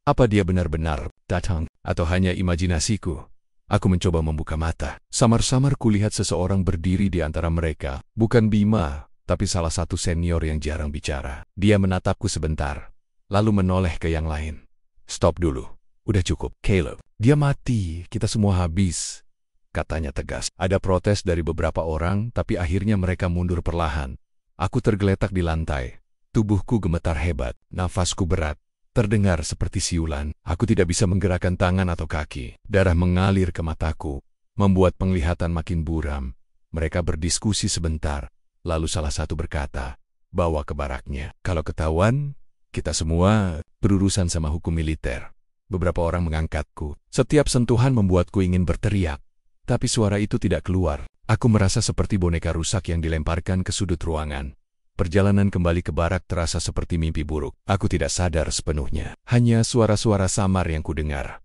Apa dia benar-benar datang, atau hanya imajinasiku? Aku mencoba membuka mata. Samar-samar kulihat seseorang berdiri di antara mereka. Bukan Bima, tapi salah satu senior yang jarang bicara. Dia menatapku sebentar, lalu menoleh ke yang lain. "Stop dulu. Udah cukup, Caleb. Dia mati, kita semua habis," katanya tegas. Ada protes dari beberapa orang, tapi akhirnya mereka mundur perlahan. Aku tergeletak di lantai. Tubuhku gemetar hebat, nafasku berat. Terdengar seperti siulan. Aku tidak bisa menggerakkan tangan atau kaki. Darah mengalir ke mataku, membuat penglihatan makin buram. Mereka berdiskusi sebentar, lalu salah satu berkata, "Bawa ke baraknya. Kalau ketahuan, kita semua berurusan sama hukum militer." Beberapa orang mengangkatku. Setiap sentuhan membuatku ingin berteriak, tapi suara itu tidak keluar. Aku merasa seperti boneka rusak yang dilemparkan ke sudut ruangan. Perjalanan kembali ke barak terasa seperti mimpi buruk. Aku tidak sadar sepenuhnya. Hanya suara-suara samar yang kudengar.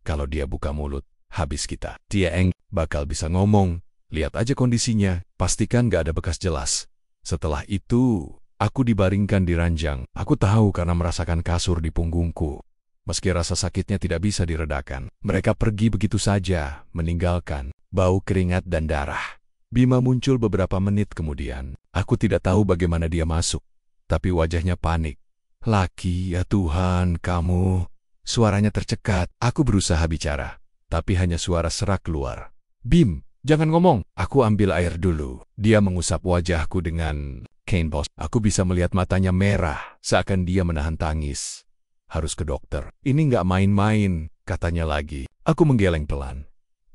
Kalau dia buka mulut, habis kita. Dia bakal bisa ngomong. Lihat aja kondisinya, pastikan gak ada bekas jelas. Setelah itu, aku dibaringkan di ranjang. Aku tahu karena merasakan kasur di punggungku. Meski rasa sakitnya tidak bisa diredakan. Mereka pergi begitu saja, meninggalkan bau keringat dan darah. Bima muncul beberapa menit kemudian. Aku tidak tahu bagaimana dia masuk, tapi wajahnya panik. "Laki, ya Tuhan, kamu." Suaranya tercekat. Aku berusaha bicara, tapi hanya suara serak keluar. "Bim, jangan ngomong." Aku ambil air dulu. Dia mengusap wajahku dengan kain bos. Aku bisa melihat matanya merah, seakan dia menahan tangis. "Harus ke dokter. Ini nggak main-main," katanya lagi. Aku menggeleng pelan.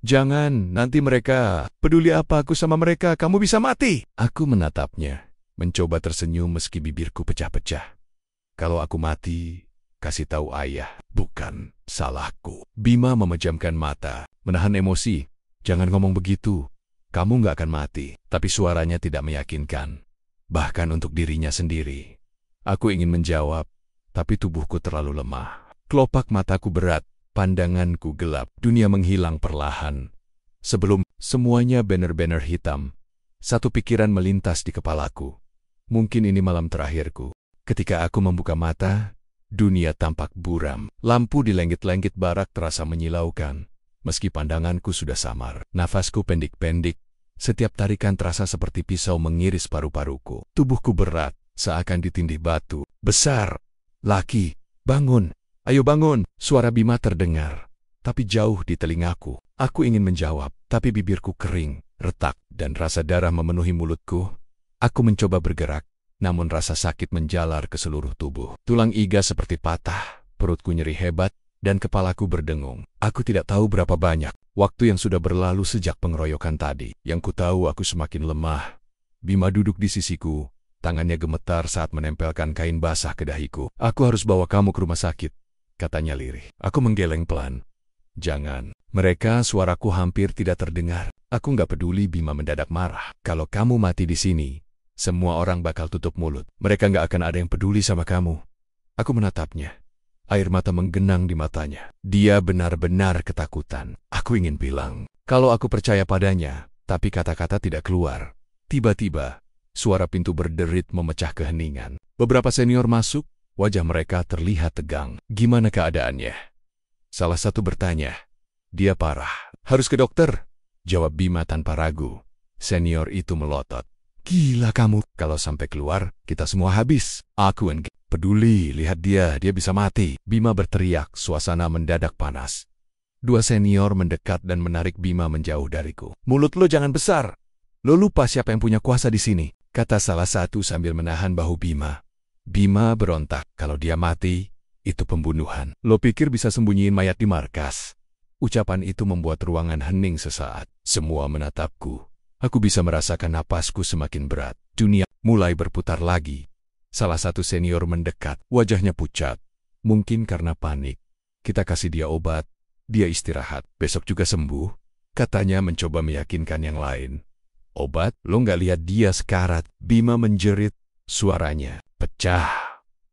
"Jangan, nanti mereka peduli apa aku sama mereka, kamu bisa mati." Aku menatapnya, mencoba tersenyum meski bibirku pecah-pecah. "Kalau aku mati, kasih tahu ayah, bukan salahku." Bima memejamkan mata, menahan emosi. "Jangan ngomong begitu, kamu nggak akan mati." Tapi suaranya tidak meyakinkan, bahkan untuk dirinya sendiri. Aku ingin menjawab, tapi tubuhku terlalu lemah. Kelopak mataku berat. Pandanganku gelap, dunia menghilang perlahan. Sebelum semuanya benar-benar hitam, satu pikiran melintas di kepalaku. Mungkin ini malam terakhirku. Ketika aku membuka mata, dunia tampak buram. Lampu di langit-langit barak terasa menyilaukan, meski pandanganku sudah samar. Nafasku pendek-pendek, setiap tarikan terasa seperti pisau mengiris paru-paruku. Tubuhku berat, seakan ditindih batu. "Besar! Laki, bangun! Ayo bangun!" Suara Bima terdengar, tapi jauh di telingaku. Aku ingin menjawab, tapi bibirku kering, retak, dan rasa darah memenuhi mulutku. Aku mencoba bergerak, namun rasa sakit menjalar ke seluruh tubuh. Tulang iga seperti patah, perutku nyeri hebat, dan kepalaku berdengung. Aku tidak tahu berapa banyak waktu yang sudah berlalu sejak pengeroyokan tadi. Yang ku tahu aku semakin lemah. Bima duduk di sisiku, tangannya gemetar saat menempelkan kain basah ke dahiku. "Aku harus bawa kamu ke rumah sakit," katanya lirih. Aku menggeleng pelan. "Jangan." Mereka suaraku hampir tidak terdengar. Aku nggak peduli. Bima mendadak marah. "Kalau kamu mati di sini, semua orang bakal tutup mulut. Mereka nggak akan ada yang peduli sama kamu." Aku menatapnya. Air mata menggenang di matanya. Dia benar-benar ketakutan. Aku ingin bilang kalau aku percaya padanya, tapi kata-kata tidak keluar. Tiba-tiba, suara pintu berderit memecah keheningan. Beberapa senior masuk. Wajah mereka terlihat tegang. "Gimana keadaannya?" Salah satu bertanya. "Dia parah. Harus ke dokter," jawab Bima tanpa ragu. Senior itu melotot. "Gila kamu. Kalau sampai keluar, kita semua habis." "Aku enggak peduli. Lihat dia bisa mati." Bima berteriak. Suasana mendadak panas. Dua senior mendekat dan menarik Bima menjauh dariku. "Mulut lo jangan besar. Lo lupa siapa yang punya kuasa di sini," kata salah satu sambil menahan bahu Bima. Bima berontak. "Kalau dia mati, itu pembunuhan. Lo pikir bisa sembunyiin mayat di markas?" Ucapan itu membuat ruangan hening sesaat. Semua menatapku. Aku bisa merasakan napasku semakin berat. Dunia mulai berputar lagi. Salah satu senior mendekat. Wajahnya pucat. Mungkin karena panik. "Kita kasih dia obat. Dia istirahat. Besok juga sembuh." Katanya mencoba meyakinkan yang lain. Obat? Lo nggak lihat dia sekarat? Bima menjerit. Suaranya pecah.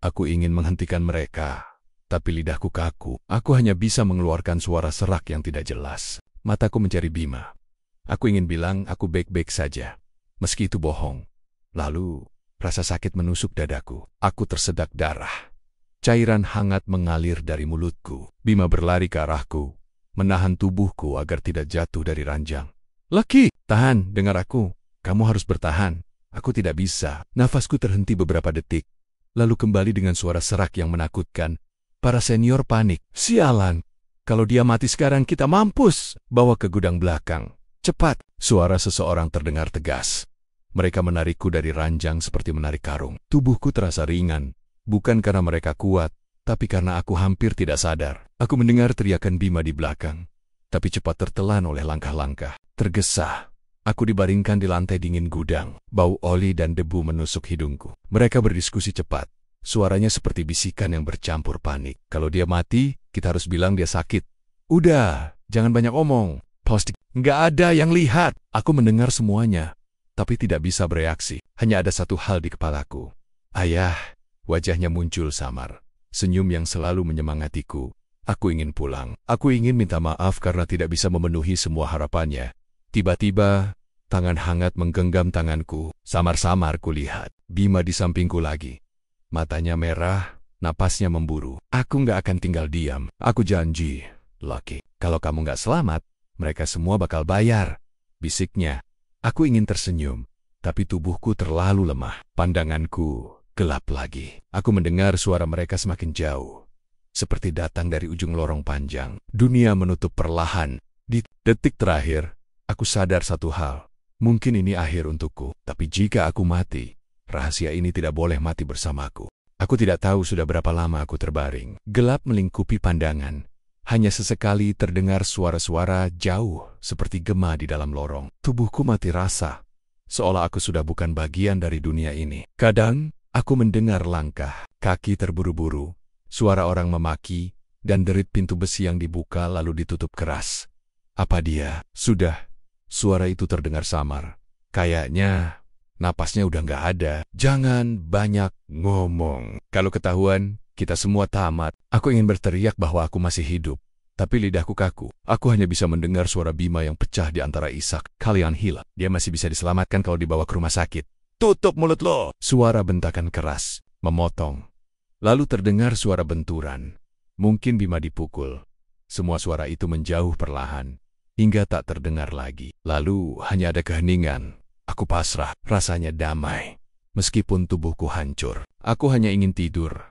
Aku ingin menghentikan mereka, tapi lidahku kaku. Aku hanya bisa mengeluarkan suara serak yang tidak jelas. Mataku mencari Bima. Aku ingin bilang aku baik-baik saja, meski itu bohong. Lalu, rasa sakit menusuk dadaku. Aku tersedak darah. Cairan hangat mengalir dari mulutku. Bima berlari ke arahku, menahan tubuhku agar tidak jatuh dari ranjang. Lucky, tahan, dengar aku. Kamu harus bertahan. Aku tidak bisa. Nafasku terhenti beberapa detik, lalu kembali dengan suara serak yang menakutkan. Para senior panik. Sialan, kalau dia mati sekarang kita mampus. Bawa ke gudang belakang. Cepat. Suara seseorang terdengar tegas. Mereka menarikku dari ranjang seperti menarik karung. Tubuhku terasa ringan, bukan karena mereka kuat, tapi karena aku hampir tidak sadar. Aku mendengar teriakan Bima di belakang, tapi cepat tertelan oleh langkah-langkah. Tergesa, aku dibaringkan di lantai dingin gudang. Bau oli dan debu menusuk hidungku. Mereka berdiskusi cepat. Suaranya seperti bisikan yang bercampur panik. Kalau dia mati, kita harus bilang dia sakit. Udah, jangan banyak omong. Postik, nggak ada yang lihat. Aku mendengar semuanya, tapi tidak bisa bereaksi. Hanya ada satu hal di kepalaku. Ayah, wajahnya muncul samar. Senyum yang selalu menyemangatiku. Aku ingin pulang. Aku ingin minta maaf karena tidak bisa memenuhi semua harapannya. Tiba-tiba, tangan hangat menggenggam tanganku. Samar-samar kulihat Bima di sampingku lagi. Matanya merah, napasnya memburu. Aku nggak akan tinggal diam. Aku janji, Lucky, kalau kamu nggak selamat, mereka semua bakal bayar. Bisiknya. Aku ingin tersenyum, tapi tubuhku terlalu lemah. Pandanganku gelap lagi. Aku mendengar suara mereka semakin jauh, seperti datang dari ujung lorong panjang. Dunia menutup perlahan. Di detik terakhir, aku sadar satu hal. Mungkin ini akhir untukku, tapi jika aku mati, rahasia ini tidak boleh mati bersamaku. Aku tidak tahu sudah berapa lama aku terbaring. Gelap melingkupi pandangan. Hanya sesekali terdengar suara-suara jauh seperti gema di dalam lorong. Tubuhku mati rasa, seolah aku sudah bukan bagian dari dunia ini. Kadang, aku mendengar langkah, kaki terburu-buru, suara orang memaki, dan derit pintu besi yang dibuka lalu ditutup keras. Apa dia? Sudah. Suara itu terdengar samar. Kayaknya napasnya udah nggak ada. Jangan banyak ngomong. Kalau ketahuan, kita semua tamat. Aku ingin berteriak bahwa aku masih hidup, tapi lidahku kaku. Aku hanya bisa mendengar suara Bima yang pecah di antara isak. Kalian hilang. Dia masih bisa diselamatkan kalau dibawa ke rumah sakit. Tutup mulut lo! Suara bentakan keras, memotong. Lalu terdengar suara benturan. Mungkin Bima dipukul. Semua suara itu menjauh perlahan, hingga tak terdengar lagi. Lalu hanya ada keheningan. Aku pasrah, rasanya damai. Meskipun tubuhku hancur, aku hanya ingin tidur.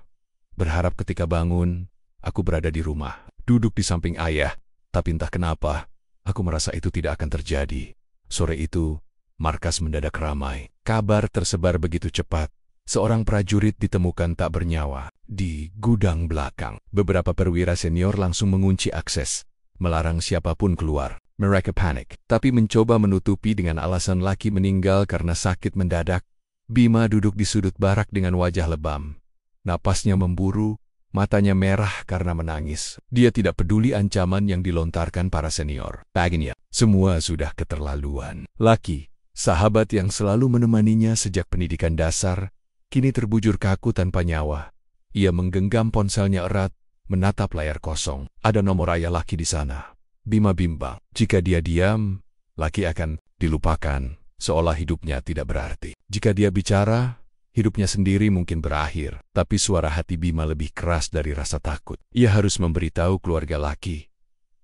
Berharap ketika bangun, aku berada di rumah, duduk di samping ayah. Tapi entah kenapa, aku merasa itu tidak akan terjadi. Sore itu, markas mendadak ramai. Kabar tersebar begitu cepat. Seorang prajurit ditemukan tak bernyawa di gudang belakang. Beberapa perwira senior langsung mengunci akses, melarang siapapun keluar. Mereka panik, tapi mencoba menutupi dengan alasan Lucky meninggal karena sakit mendadak. Bima duduk di sudut barak dengan wajah lebam. Napasnya memburu, matanya merah karena menangis. Dia tidak peduli ancaman yang dilontarkan para senior. Baginya, semua sudah keterlaluan. Lucky, sahabat yang selalu menemaninya sejak pendidikan dasar, kini terbujur kaku tanpa nyawa. Ia menggenggam ponselnya erat, menatap layar kosong. Ada nomor ayah Lucky di sana. Bima bimbang. Jika dia diam, Lucky akan dilupakan, seolah hidupnya tidak berarti. Jika dia bicara, hidupnya sendiri mungkin berakhir. Tapi suara hati Bima lebih keras dari rasa takut. Ia harus memberitahu keluarga Lucky.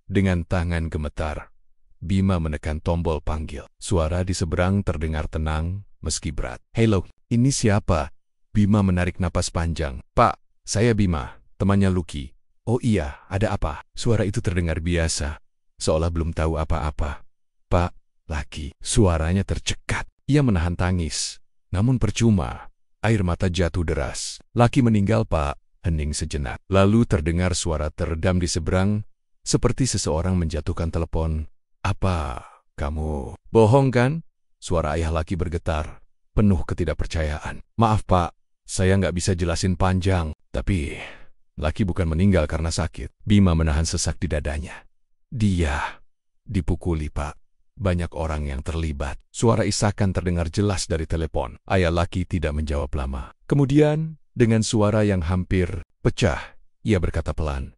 Dengan tangan gemetar, Bima menekan tombol panggil. Suara di seberang terdengar tenang, meski berat. Halo, ini siapa? Bima menarik napas panjang. Pak, saya Bima, temannya Lucky. Oh iya, ada apa? Suara itu terdengar biasa, seolah belum tahu apa-apa. Pak, Lucky. Suaranya tercekat. Ia menahan tangis. Namun percuma. Air mata jatuh deras. Lucky meninggal, Pak. Hening sejenak. Lalu terdengar suara teredam di seberang, seperti seseorang menjatuhkan telepon. Apa? Kamu bohong kan? Suara ayah Lucky bergetar, penuh ketidakpercayaan. Maaf, Pak. Saya nggak bisa jelasin panjang. Tapi Lucky bukan meninggal karena sakit. Bima menahan sesak di dadanya. Dia Dipukuli, Pak. Banyak orang yang terlibat. Suara isakan terdengar jelas dari telepon. Ayah laki tidak menjawab lama. Kemudian, dengan suara yang hampir pecah, ia berkata pelan,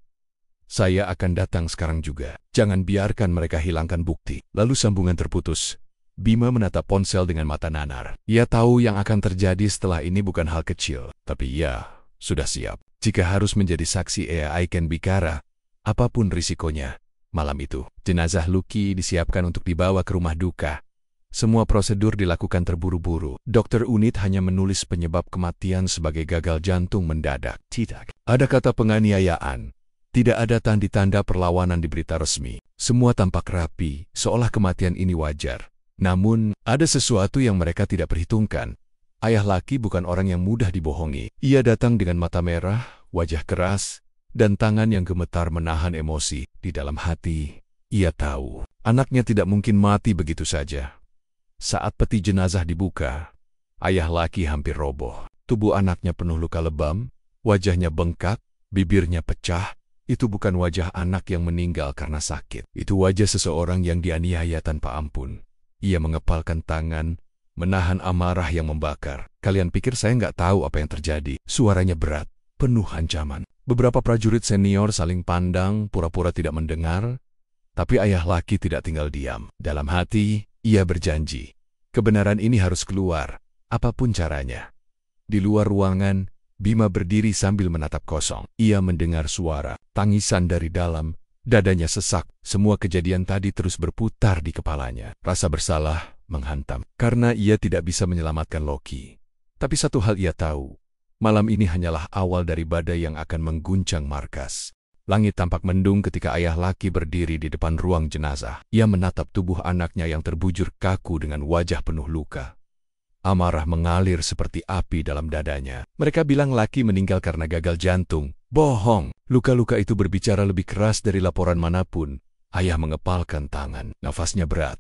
"Saya akan datang sekarang juga. Jangan biarkan mereka hilangkan bukti." Lalu sambungan terputus. Bima menatap ponsel dengan mata nanar. Ia tahu yang akan terjadi setelah ini bukan hal kecil, tapi ia sudah siap. Jika harus menjadi saksi AI Ken bicara, apapun risikonya. Malam itu, jenazah Lucky disiapkan untuk dibawa ke rumah duka. Semua prosedur dilakukan terburu-buru. Dokter unit hanya menulis penyebab kematian sebagai gagal jantung mendadak. Tidak ada kata penganiayaan. Tidak ada tanda-tanda perlawanan di berita resmi. Semua tampak rapi, seolah kematian ini wajar. Namun, ada sesuatu yang mereka tidak perhitungkan. Ayah laki bukan orang yang mudah dibohongi. Ia datang dengan mata merah, wajah keras, dan tangan yang gemetar menahan emosi. Di dalam hati, ia tahu anaknya tidak mungkin mati begitu saja. Saat peti jenazah dibuka, ayah laki hampir roboh. Tubuh anaknya penuh luka lebam, wajahnya bengkak, bibirnya pecah. Itu bukan wajah anak yang meninggal karena sakit. Itu wajah seseorang yang dianiaya tanpa ampun. Ia mengepalkan tangan, menahan amarah yang membakar. "Kalian pikir saya nggak tahu apa yang terjadi?" Suaranya berat, penuh ancaman. Beberapa prajurit senior saling pandang, pura-pura tidak mendengar, tapi ayah laki tidak tinggal diam. Dalam hati, ia berjanji, kebenaran ini harus keluar, apapun caranya. Di luar ruangan, Bima berdiri sambil menatap kosong. Ia mendengar suara, tangisan dari dalam, dadanya sesak. Semua kejadian tadi terus berputar di kepalanya. Rasa bersalah menghantam, karena ia tidak bisa menyelamatkan Loki. Tapi satu hal ia tahu, malam ini hanyalah awal dari badai yang akan mengguncang markas. Langit tampak mendung ketika ayah laki berdiri di depan ruang jenazah. Ia menatap tubuh anaknya yang terbujur kaku dengan wajah penuh luka. Amarah mengalir seperti api dalam dadanya. Mereka bilang laki meninggal karena gagal jantung. Bohong. Luka-luka itu berbicara lebih keras dari laporan manapun. Ayah mengepalkan tangan. Nafasnya berat,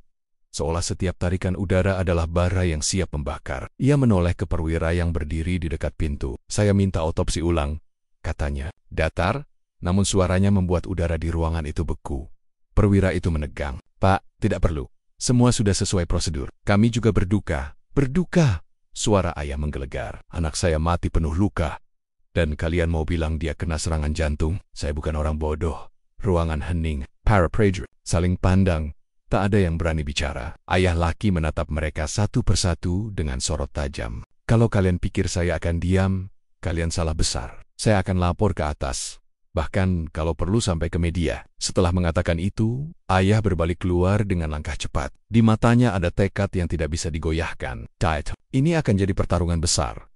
seolah setiap tarikan udara adalah bara yang siap membakar. Ia menoleh ke perwira yang berdiri di dekat pintu. "Saya minta otopsi ulang," katanya. Datar, namun suaranya membuat udara di ruangan itu beku. Perwira itu menegang. "Pak, tidak perlu. Semua sudah sesuai prosedur. Kami juga berduka." "Berduka?" Suara ayah menggelegar. "Anak saya mati penuh luka. Dan kalian mau bilang dia kena serangan jantung? Saya bukan orang bodoh." Ruangan hening. Para prajurit saling pandang. Tak ada yang berani bicara. Ayah laki menatap mereka satu persatu dengan sorot tajam. "Kalau kalian pikir saya akan diam, kalian salah besar. Saya akan lapor ke atas. Bahkan kalau perlu sampai ke media." Setelah mengatakan itu, ayah berbalik keluar dengan langkah cepat. Di matanya ada tekad yang tidak bisa digoyahkan. Ini akan jadi pertarungan besar.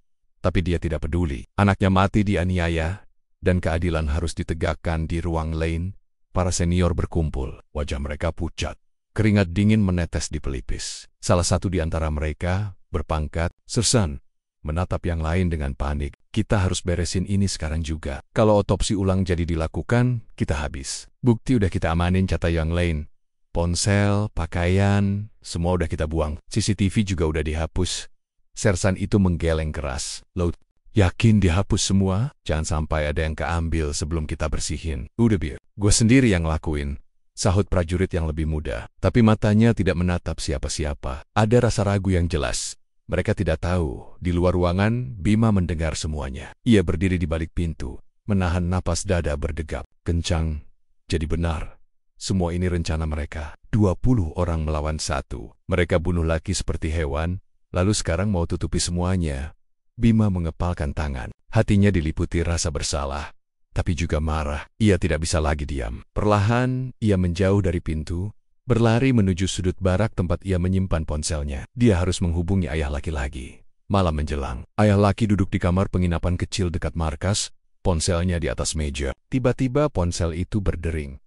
Tapi dia tidak peduli. Anaknya mati dianiaya, dan keadilan harus ditegakkan di ruang lain. Para senior berkumpul. Wajah mereka pucat. Keringat dingin menetes di pelipis. Salah satu di antara mereka, berpangkat sersan, menatap yang lain dengan panik. "Kita harus beresin ini sekarang juga. Kalau otopsi ulang jadi dilakukan, kita habis. Bukti udah kita amanin," kata yang lain. "Ponsel, pakaian, semua udah kita buang. CCTV juga udah dihapus." Sersan itu menggeleng keras. "Lo yakin dihapus semua? Jangan sampai ada yang keambil sebelum kita bersihin." "Udah biar, gue sendiri yang lakuin," sahut prajurit yang lebih muda. Tapi matanya tidak menatap siapa-siapa. Ada rasa ragu yang jelas. Mereka tidak tahu. Di luar ruangan, Bima mendengar semuanya. Ia berdiri di balik pintu, menahan napas dada berdegap kencang. Jadi benar. Semua ini rencana mereka. 20 orang melawan 1. Mereka bunuh laki seperti hewan, lalu sekarang mau tutupi semuanya. Bima mengepalkan tangan. Hatinya diliputi rasa bersalah, tapi juga marah. Ia tidak bisa lagi diam. Perlahan, ia menjauh dari pintu, berlari menuju sudut barak tempat ia menyimpan ponselnya. Dia harus menghubungi ayah laki-laki. Malam menjelang. Ayah laki duduk di kamar penginapan kecil dekat markas, ponselnya di atas meja. Tiba-tiba ponsel itu berdering.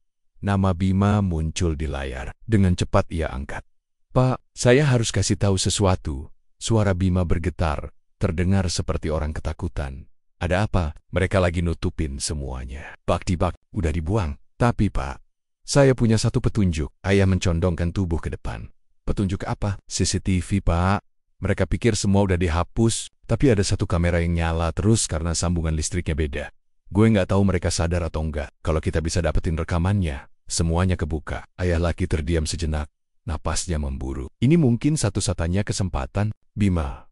Nama Bima muncul di layar. Dengan cepat ia angkat. "Pak, saya harus kasih tahu sesuatu." Suara Bima bergetar, terdengar seperti orang ketakutan. "Ada apa?" "Mereka lagi nutupin semuanya. Bak-tibak, udah dibuang." "Tapi Pak, saya punya satu petunjuk." Ayah mencondongkan tubuh ke depan. "Petunjuk apa?" "CCTV, Pak. Mereka pikir semua udah dihapus, tapi ada satu kamera yang nyala terus karena sambungan listriknya beda. Gue nggak tahu mereka sadar atau enggak. Kalau kita bisa dapetin rekamannya, Semuanya kebuka. Ayah laki terdiam sejenak. Napasnya memburu. Ini mungkin satu-satunya kesempatan. Bima,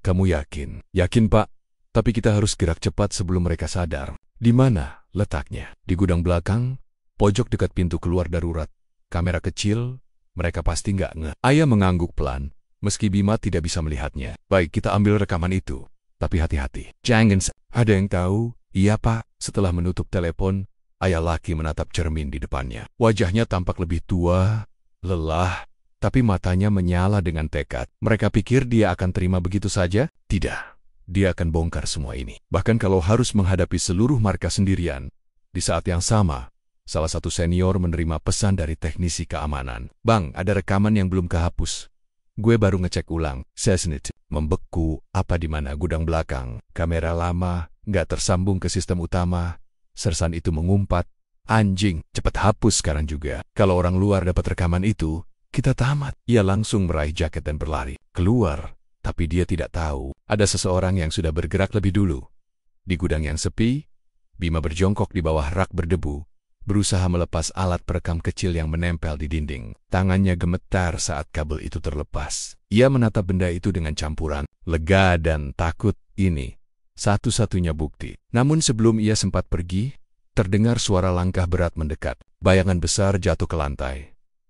kamu yakin? Yakin, Pak. Tapi kita harus gerak cepat sebelum mereka sadar. Di mana letaknya? Di gudang belakang, pojok dekat pintu keluar darurat. Kamera kecil, mereka pasti nggak nge. Ayah mengangguk pelan, meski Bima tidak bisa melihatnya. Baik, kita ambil rekaman itu. Tapi hati-hati. Jangan. Ada yang tahu? Iya, Pak. Setelah menutup telepon, ayah laki menatap cermin di depannya. Wajahnya tampak lebih tua, lelah, tapi matanya menyala dengan tekad. Mereka pikir dia akan terima begitu saja? Tidak. Dia akan bongkar semua ini. Bahkan kalau harus menghadapi seluruh markas sendirian. Di saat yang sama, salah satu senior menerima pesan dari teknisi keamanan. Bang, ada rekaman yang belum kehapus. Gue baru ngecek ulang. Sesnit. Membeku. Apa di mana gudang belakang? Kamera lama, nggak tersambung ke sistem utama. Sersan itu mengumpat. Anjing, cepat hapus sekarang juga. Kalau orang luar dapat rekaman itu, kita tamat. Ia langsung meraih jaket dan berlari. Keluar. Tapi dia tidak tahu. Ada seseorang yang sudah bergerak lebih dulu. Di gudang yang sepi, Bima berjongkok di bawah rak berdebu, berusaha melepas alat perekam kecil yang menempel di dinding. Tangannya gemetar saat kabel itu terlepas. Ia menatap benda itu dengan campuran lega dan takut. Ini satu-satunya bukti. Namun sebelum ia sempat pergi, terdengar suara langkah berat mendekat. Bayangan besar jatuh ke lantai.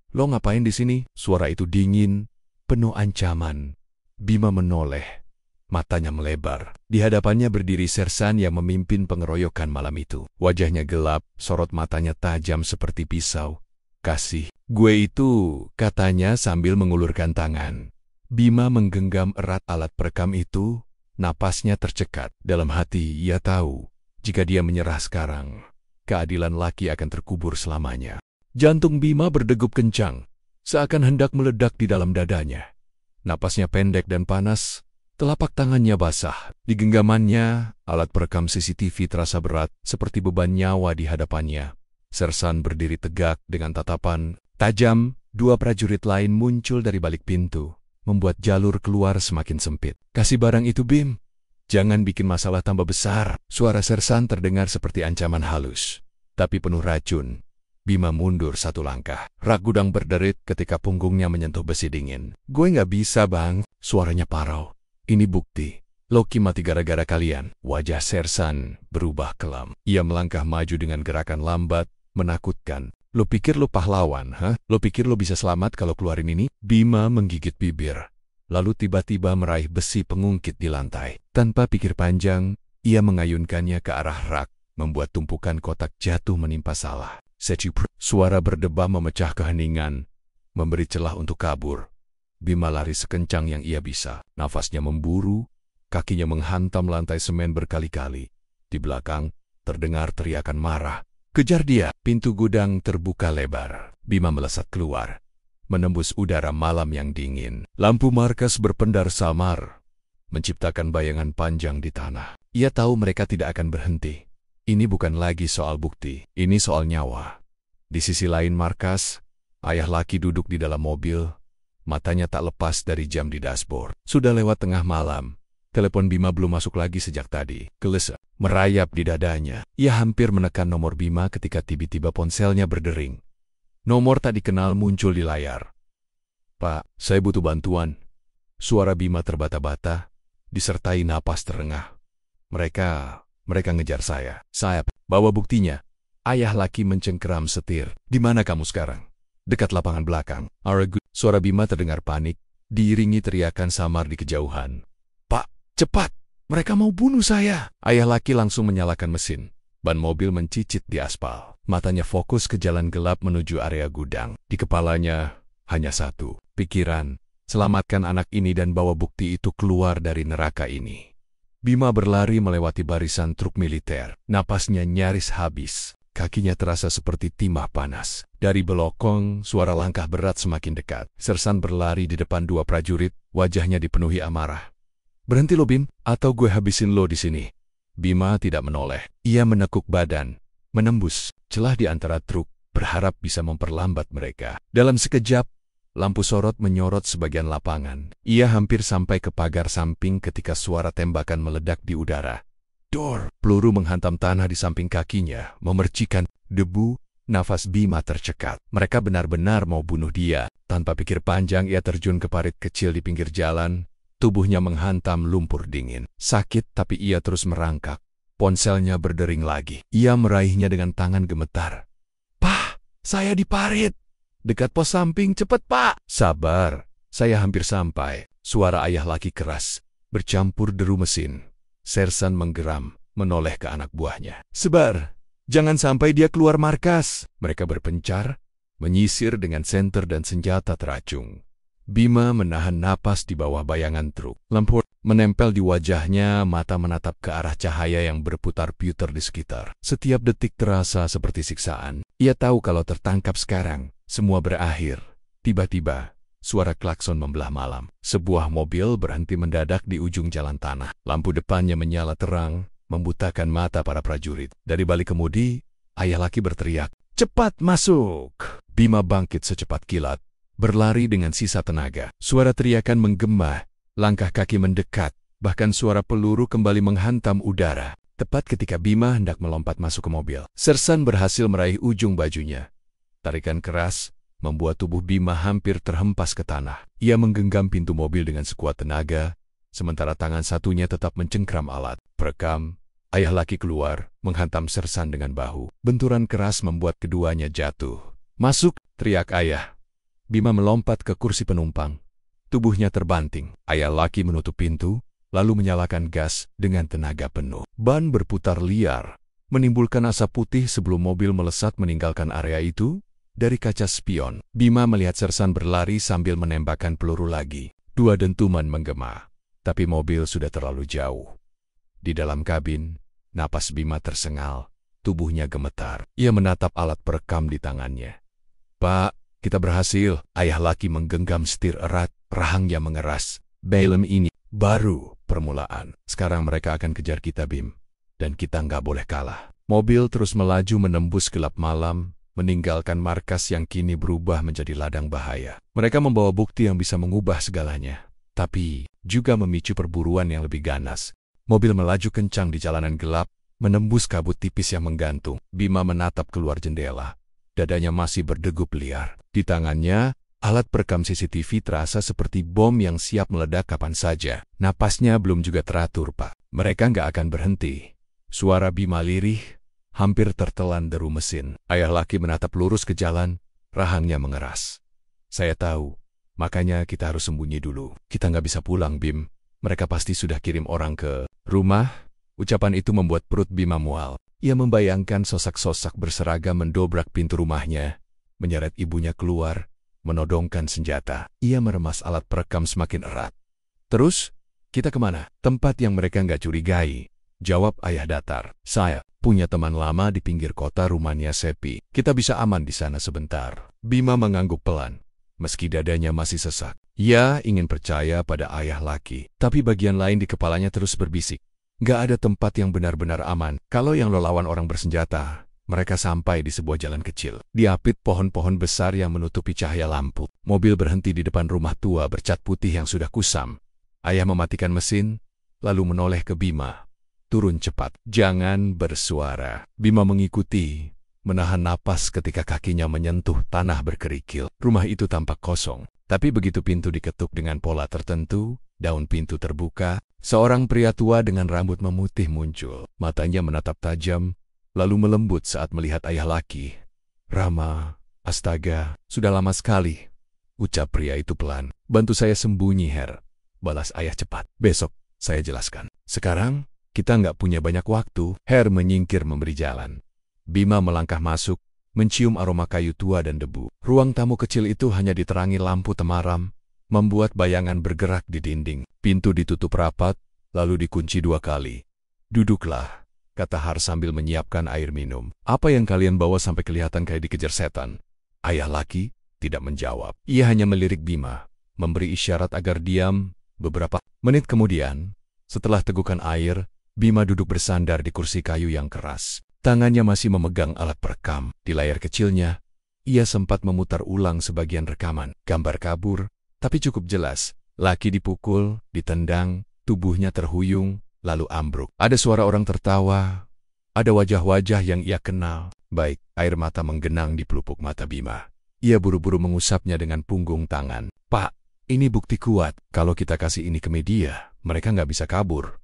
Lo ngapain di sini? Suara itu dingin, penuh ancaman. Bima menoleh. Matanya melebar. Di hadapannya berdiri sersan yang memimpin pengeroyokan malam itu. Wajahnya gelap, sorot matanya tajam seperti pisau. Kasih, gue itu, katanya sambil mengulurkan tangan. Bima menggenggam erat alat perekam itu, napasnya tercekat. Dalam hati ia tahu, jika dia menyerah sekarang, keadilan laki akan terkubur selamanya. Jantung Bima berdegup kencang, seakan hendak meledak di dalam dadanya. Napasnya pendek dan panas. Telapak tangannya basah. Di genggamannya, alat perekam CCTV terasa berat, seperti beban nyawa di hadapannya. Sersan berdiri tegak dengan tatapan tajam. Dua prajurit lain muncul dari balik pintu, membuat jalur keluar semakin sempit. Kasih barang itu, Bim. Jangan bikin masalah tambah besar. Suara sersan terdengar seperti ancaman halus, tapi penuh racun. Bima mundur satu langkah. Rak gudang berderit ketika punggungnya menyentuh besi dingin. Gue nggak bisa, Bang. Suaranya parau. Ini bukti. Loki mati gara-gara kalian. Wajah sersan berubah kelam. Ia melangkah maju dengan gerakan lambat, menakutkan. Lo pikir lo pahlawan, ha? Lo pikir lo bisa selamat kalau keluarin ini? Bima menggigit bibir. Lalu tiba-tiba meraih besi pengungkit di lantai. Tanpa pikir panjang, ia mengayunkannya ke arah rak, membuat tumpukan kotak jatuh menimpa Salah. Suara berdebam memecah keheningan, memberi celah untuk kabur. Bima lari sekencang yang ia bisa. Nafasnya memburu, kakinya menghantam lantai semen berkali-kali. Di belakang, terdengar teriakan marah. Kejar dia! Pintu gudang terbuka lebar. Bima melesat keluar, menembus udara malam yang dingin. Lampu markas berpendar samar, menciptakan bayangan panjang di tanah. Ia tahu mereka tidak akan berhenti. Ini bukan lagi soal bukti, ini soal nyawa. Di sisi lain markas, ayah laki duduk di dalam mobil. Matanya tak lepas dari jam di dashboard. Sudah lewat tengah malam. Telepon Bima belum masuk lagi sejak tadi. Kelesa merayap di dadanya. Ia hampir menekan nomor Bima ketika tiba-tiba ponselnya berdering. Nomor tak dikenal muncul di layar. Pak, saya butuh bantuan. Suara Bima terbata-bata, disertai napas terengah. Mereka ngejar saya. Saya, bawa buktinya. Ayah laki mencengkeram setir. Di mana kamu sekarang? Dekat lapangan belakang. Suara Bima terdengar panik, diiringi teriakan samar di kejauhan. Pak, cepat! Mereka mau bunuh saya! Ayah laki langsung menyalakan mesin. Ban mobil mencicit di aspal. Matanya fokus ke jalan gelap menuju area gudang. Di kepalanya hanya satu pikiran. Selamatkan anak ini dan bawa bukti itu keluar dari neraka ini. Bima berlari melewati barisan truk militer. Napasnya nyaris habis. Kakinya terasa seperti timah panas. Dari belokong, suara langkah berat semakin dekat. Sersan berlari di depan dua prajurit, wajahnya dipenuhi amarah. Berhenti lo, Bim, atau gue habisin lo di sini. Bima tidak menoleh. Ia menekuk badan, menembus celah di antara truk, berharap bisa memperlambat mereka. Dalam sekejap, lampu sorot menyorot sebagian lapangan. Ia hampir sampai ke pagar samping ketika suara tembakan meledak di udara. Dor! Peluru menghantam tanah di samping kakinya, memercikan debu, Nafas Bima tercekat. Mereka benar-benar mau bunuh dia. Tanpa pikir panjang, ia terjun ke parit kecil di pinggir jalan. Tubuhnya menghantam lumpur dingin. Sakit, tapi ia terus merangkak. Ponselnya berdering lagi. Ia meraihnya dengan tangan gemetar. "Pak, saya di parit. Dekat pos samping, cepat Pak." "Sabar, saya hampir sampai." Suara ayah laki keras, bercampur deru mesin. Sersan menggeram, menoleh ke anak buahnya. "Sebar, jangan sampai dia keluar markas." Mereka berpencar, menyisir dengan senter dan senjata teracung. Bima menahan napas di bawah bayangan truk. Lampu menempel di wajahnya, mata menatap ke arah cahaya yang berputar-putar di sekitar. Setiap detik terasa seperti siksaan. Ia tahu kalau tertangkap sekarang, semua berakhir. Tiba-tiba, suara klakson membelah malam. Sebuah mobil berhenti mendadak di ujung jalan tanah. Lampu depannya menyala terang, membutakan mata para prajurit. Dari balik kemudi, ayah laki berteriak, "Cepat masuk!" Bima bangkit secepat kilat, berlari dengan sisa tenaga. Suara teriakan menggema, langkah kaki mendekat, bahkan suara peluru kembali menghantam udara. Tepat ketika Bima hendak melompat masuk ke mobil, Sersan berhasil meraih ujung bajunya. Tarikan keras membuat tubuh Bima hampir terhempas ke tanah. Ia menggenggam pintu mobil dengan sekuat tenaga, sementara tangan satunya tetap mencengkram alat. Perekam, ayah laki keluar, menghantam Sersan dengan bahu. Benturan keras membuat keduanya jatuh. "Masuk!" teriak ayah. Bima melompat ke kursi penumpang. Tubuhnya terbanting. Ayah laki menutup pintu, lalu menyalakan gas dengan tenaga penuh. Ban berputar liar, menimbulkan asap putih sebelum mobil melesat meninggalkan area itu. Dari kaca spion, Bima melihat Sersan berlari sambil menembakkan peluru lagi. Dua dentuman menggema, tapi mobil sudah terlalu jauh. Di dalam kabin, napas Bima tersengal, tubuhnya gemetar. Ia menatap alat perekam di tangannya. "Pak, kita berhasil." Ayah laki menggenggam setir erat, rahangnya mengeras. "Film ini baru permulaan. Sekarang mereka akan kejar kita, Bim. Dan kita nggak boleh kalah." Mobil terus melaju menembus gelap malam, meninggalkan markas yang kini berubah menjadi ladang bahaya. Mereka membawa bukti yang bisa mengubah segalanya, tapi juga memicu perburuan yang lebih ganas. Mobil melaju kencang di jalanan gelap, menembus kabut tipis yang menggantung. Bima menatap keluar jendela. Dadanya masih berdegup liar. Di tangannya, alat perekam CCTV terasa seperti bom yang siap meledak kapan saja. Napasnya belum juga teratur, Pak. Mereka nggak akan berhenti. Suara Bima lirih, hampir tertelan deru mesin. Ayah laki menatap lurus ke jalan, rahangnya mengeras. "Saya tahu, makanya kita harus sembunyi dulu. Kita nggak bisa pulang, Bim. Mereka pasti sudah kirim orang ke rumah." Ucapan itu membuat perut Bima mual. Ia membayangkan sosak-sosak berseragam mendobrak pintu rumahnya, menyeret ibunya keluar, menodongkan senjata. Ia meremas alat perekam semakin erat. "Terus, kita kemana?" "Tempat yang mereka nggak curigai," jawab ayah datar. "Saya punya teman lama di pinggir kota, rumahnya sepi. Kita bisa aman di sana sebentar." Bima mengangguk pelan, meski dadanya masih sesak. Ia ingin percaya pada ayah laki, tapi bagian lain di kepalanya terus berbisik. Nggak ada tempat yang benar-benar aman. Kalau yang lo lawan orang bersenjata, mereka sampai di sebuah jalan kecil. Diapit pohon-pohon besar yang menutupi cahaya lampu. Mobil berhenti di depan rumah tua bercat putih yang sudah kusam. Ayah mematikan mesin, lalu menoleh ke Bima. "Turun cepat, jangan bersuara." Bima mengikuti, menahan napas ketika kakinya menyentuh tanah berkerikil. Rumah itu tampak kosong, tapi begitu pintu diketuk dengan pola tertentu, daun pintu terbuka, seorang pria tua dengan rambut memutih muncul. Matanya menatap tajam, lalu melembut saat melihat ayah laki. "Rama, astaga, sudah lama sekali," ucap pria itu pelan. "Bantu saya sembunyi, Her," balas ayah cepat. "Besok, saya jelaskan. Sekarang, kita nggak punya banyak waktu." Her menyingkir memberi jalan. Bima melangkah masuk, mencium aroma kayu tua dan debu. Ruang tamu kecil itu hanya diterangi lampu temaram, membuat bayangan bergerak di dinding. Pintu ditutup rapat, lalu dikunci 2 kali. "Duduklah," kata Har sambil menyiapkan air minum. "Apa yang kalian bawa sampai kelihatan kayak dikejar setan?" Ayah laki tidak menjawab. Ia hanya melirik Bima, memberi isyarat agar diam. Beberapa menit kemudian, setelah tegukan air, Bima duduk bersandar di kursi kayu yang keras. Tangannya masih memegang alat perekam. Di layar kecilnya, ia sempat memutar ulang sebagian rekaman. Gambar kabur, tapi cukup jelas. Laki dipukul, ditendang, tubuhnya terhuyung, lalu ambruk. Ada suara orang tertawa, ada wajah-wajah yang ia kenal. Baik, air mata menggenang di pelupuk mata Bima. Ia buru-buru mengusapnya dengan punggung tangan. Pak, ini bukti kuat. Kalau kita kasih ini ke media, mereka nggak bisa kabur.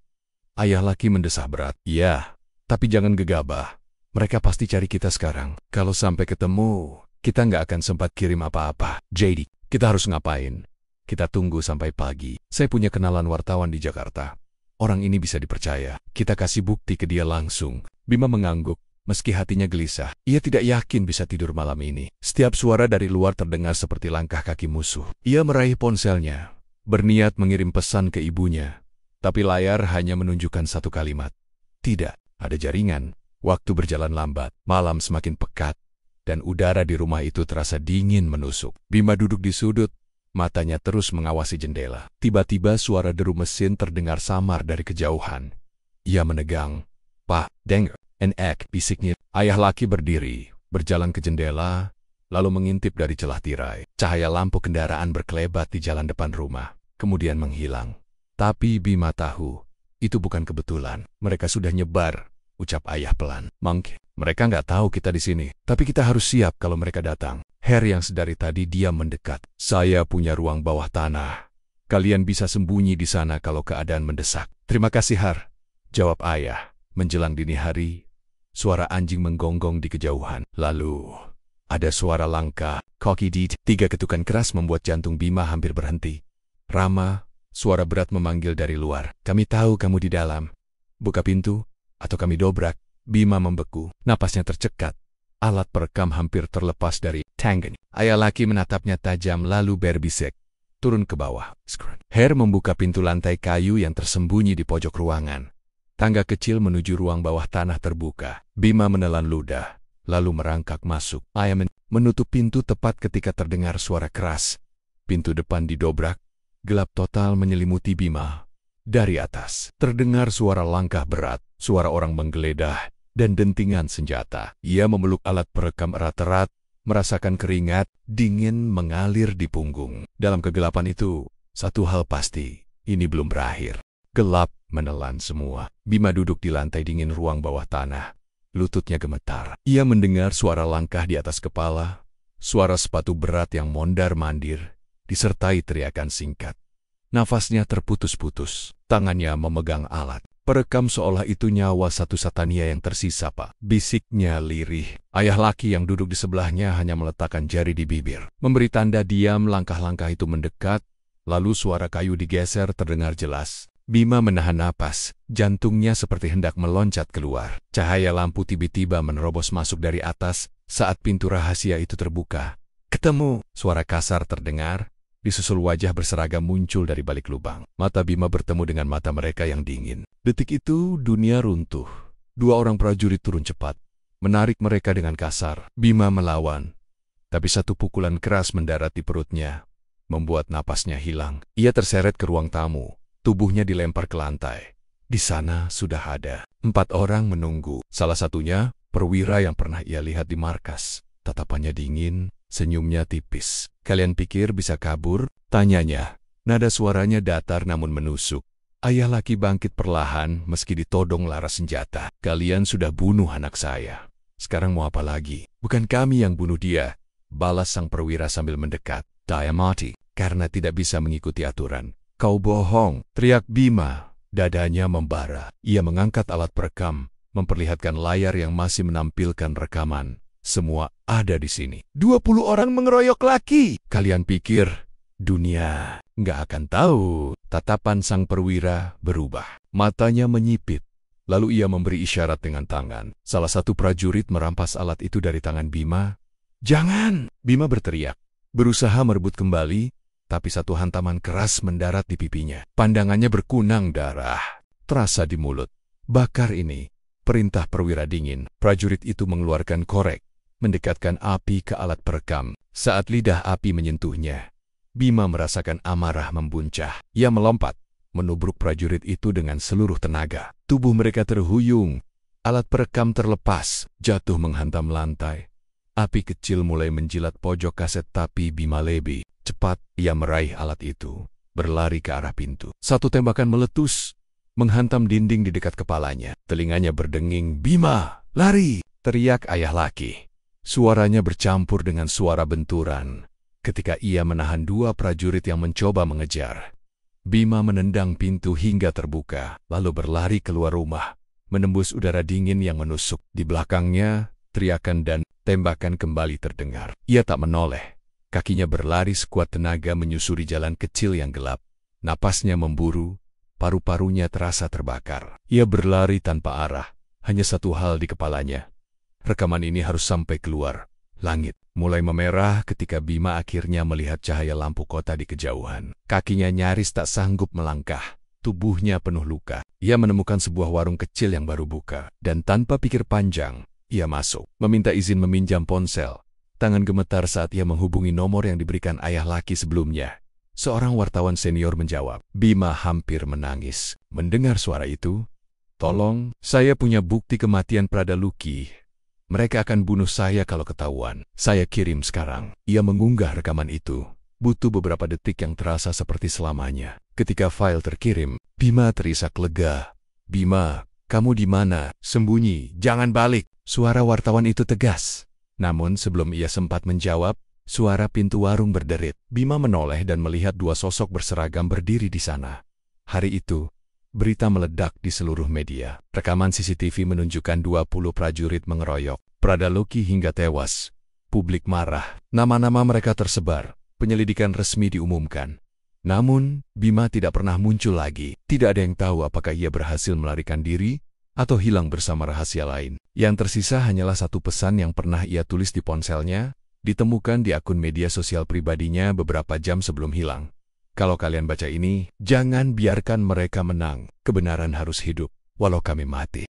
Ayah laki mendesah berat. Iya, tapi jangan gegabah. Mereka pasti cari kita sekarang. Kalau sampai ketemu, kita nggak akan sempat kirim apa-apa. JD, kita harus ngapain? Kita tunggu sampai pagi. Saya punya kenalan wartawan di Jakarta. Orang ini bisa dipercaya. Kita kasih bukti ke dia langsung. Bima mengangguk. Meski hatinya gelisah, ia tidak yakin bisa tidur malam ini. Setiap suara dari luar terdengar seperti langkah kaki musuh. Ia meraih ponselnya, berniat mengirim pesan ke ibunya. Tapi layar hanya menunjukkan satu kalimat. Tidak, ada jaringan. Waktu berjalan lambat, malam semakin pekat, dan udara di rumah itu terasa dingin menusuk. Bima duduk di sudut, matanya terus mengawasi jendela. Tiba-tiba suara deru mesin terdengar samar dari kejauhan. Ia menegang. Pak, denger. Enak, bisiknya. Ayah laki berdiri, berjalan ke jendela, lalu mengintip dari celah tirai. Cahaya lampu kendaraan berkelebat di jalan depan rumah, kemudian menghilang. Tapi Bima tahu, itu bukan kebetulan. Mereka sudah nyebar, ucap ayah pelan. Mangke, mereka nggak tahu kita di sini, tapi kita harus siap kalau mereka datang. Her yang sedari tadi diam mendekat. Saya punya ruang bawah tanah. Kalian bisa sembunyi di sana kalau keadaan mendesak. Terima kasih, Har, jawab ayah. Menjelang dini hari, suara anjing menggonggong di kejauhan. Lalu, ada suara langkah, kaki di 3 ketukan keras membuat jantung Bima hampir berhenti. Rama, suara berat memanggil dari luar. Kami tahu kamu di dalam. Buka pintu, atau kami dobrak. Bima membeku, napasnya tercekat. Alat perekam hampir terlepas dari tangan. Ayah laki menatapnya tajam lalu berbisik. Turun ke bawah. Her membuka pintu lantai kayu yang tersembunyi di pojok ruangan. Tangga kecil menuju ruang bawah tanah terbuka. Bima menelan ludah, lalu merangkak masuk. Ayah menutup pintu tepat ketika terdengar suara keras. Pintu depan didobrak, gelap total menyelimuti Bima. Dari atas, terdengar suara langkah berat, suara orang menggeledah, dan dentingan senjata. Ia memeluk alat perekam erat-erat, merasakan keringat dingin mengalir di punggung. Dalam kegelapan itu, satu hal pasti, ini belum berakhir. Gelap menelan semua. Bima duduk di lantai dingin ruang bawah tanah. Lututnya gemetar. Ia mendengar suara langkah di atas kepala, suara sepatu berat yang mondar-mandir, disertai teriakan singkat. Nafasnya terputus-putus. Tangannya memegang alat perekam seolah itu nyawa satu-satunya yang tersisa, Pak. Bisiknya lirih. Ayah laki yang duduk di sebelahnya hanya meletakkan jari di bibir, memberi tanda diam. Langkah-langkah itu mendekat, lalu suara kayu digeser terdengar jelas. Bima menahan napas, jantungnya seperti hendak meloncat keluar. Cahaya lampu tiba-tiba menerobos masuk dari atas saat pintu rahasia itu terbuka. Ketemu, suara kasar terdengar, disusul wajah berseragam muncul dari balik lubang. Mata Bima bertemu dengan mata mereka yang dingin. Detik itu dunia runtuh. 2 orang prajurit turun cepat, menarik mereka dengan kasar. Bima melawan, tapi satu pukulan keras mendarat di perutnya, membuat napasnya hilang. Ia terseret ke ruang tamu. Tubuhnya dilempar ke lantai. Di sana sudah ada 4 orang menunggu. Salah satunya, perwira yang pernah ia lihat di markas. Tatapannya dingin, senyumnya tipis. Kalian pikir bisa kabur? Tanyanya. Nada suaranya datar namun menusuk. Ayah laki bangkit perlahan meski ditodong laras senjata. Kalian sudah bunuh anak saya. Sekarang mau apa lagi? Bukan kami yang bunuh dia, balas sang perwira sambil mendekat. Dia mati karena tidak bisa mengikuti aturan. Kau bohong, teriak Bima. Dadanya membara. Ia mengangkat alat perekam, memperlihatkan layar yang masih menampilkan rekaman. Semua ada di sini. 20 orang mengeroyok laki. Kalian pikir dunia nggak akan tahu? Tatapan sang perwira berubah. Matanya menyipit. Lalu ia memberi isyarat dengan tangan. Salah satu prajurit merampas alat itu dari tangan Bima. Jangan! Bima berteriak. Berusaha merebut kembali, tapi satu hantaman keras mendarat di pipinya. Pandangannya berkunang darah, terasa di mulut. Bakar ini, perintah perwira dingin. Prajurit itu mengeluarkan korek, mendekatkan api ke alat perekam. Saat lidah api menyentuhnya, Bima merasakan amarah membuncah. Ia melompat, menubruk prajurit itu dengan seluruh tenaga. Tubuh mereka terhuyung, alat perekam terlepas, jatuh menghantam lantai. Api kecil mulai menjilat pojok kaset tapi Bima lebih cepat. Ia meraih alat itu, berlari ke arah pintu. Satu tembakan meletus, menghantam dinding di dekat kepalanya. Telinganya berdenging, Bima, lari! teriak ayah laki. Suaranya bercampur dengan suara benturan ketika ia menahan dua prajurit yang mencoba mengejar. Bima menendang pintu hingga terbuka, lalu berlari keluar rumah, menembus udara dingin yang menusuk. Di belakangnya, teriakan dan tembakan kembali terdengar. Ia tak menoleh. Kakinya berlari sekuat tenaga menyusuri jalan kecil yang gelap. Napasnya memburu, paru-parunya terasa terbakar. Ia berlari tanpa arah, hanya satu hal di kepalanya. Rekaman ini harus sampai keluar. Langit mulai memerah ketika Bima akhirnya melihat cahaya lampu kota di kejauhan. Kakinya nyaris tak sanggup melangkah. Tubuhnya penuh luka. Ia menemukan sebuah warung kecil yang baru buka. Dan tanpa pikir panjang, ia masuk. Meminta izin meminjam ponsel. Tangan gemetar saat ia menghubungi nomor yang diberikan ayah laki sebelumnya. Seorang wartawan senior menjawab. Bima hampir menangis mendengar suara itu. "Tolong, saya punya bukti kematian Pradaluki. Mereka akan bunuh saya kalau ketahuan. Saya kirim sekarang." Ia mengunggah rekaman itu. Butuh beberapa detik yang terasa seperti selamanya. Ketika file terkirim, Bima terisak lega. "Bima, kamu di mana? Sembunyi, jangan balik." Suara wartawan itu tegas. Namun sebelum ia sempat menjawab, suara pintu warung berderit. Bima menoleh dan melihat dua sosok berseragam berdiri di sana. Hari itu, berita meledak di seluruh media. Rekaman CCTV menunjukkan 20 prajurit mengeroyok Pradaluki hingga tewas. Publik marah. Nama-nama mereka tersebar. Penyelidikan resmi diumumkan. Namun, Bima tidak pernah muncul lagi. Tidak ada yang tahu apakah ia berhasil melarikan diri atau hilang bersama rahasia lain. Yang tersisa hanyalah satu pesan yang pernah ia tulis di ponselnya, ditemukan di akun media sosial pribadinya beberapa jam sebelum hilang. Kalau kalian baca ini, jangan biarkan mereka menang. Kebenaran harus hidup, walau kami mati.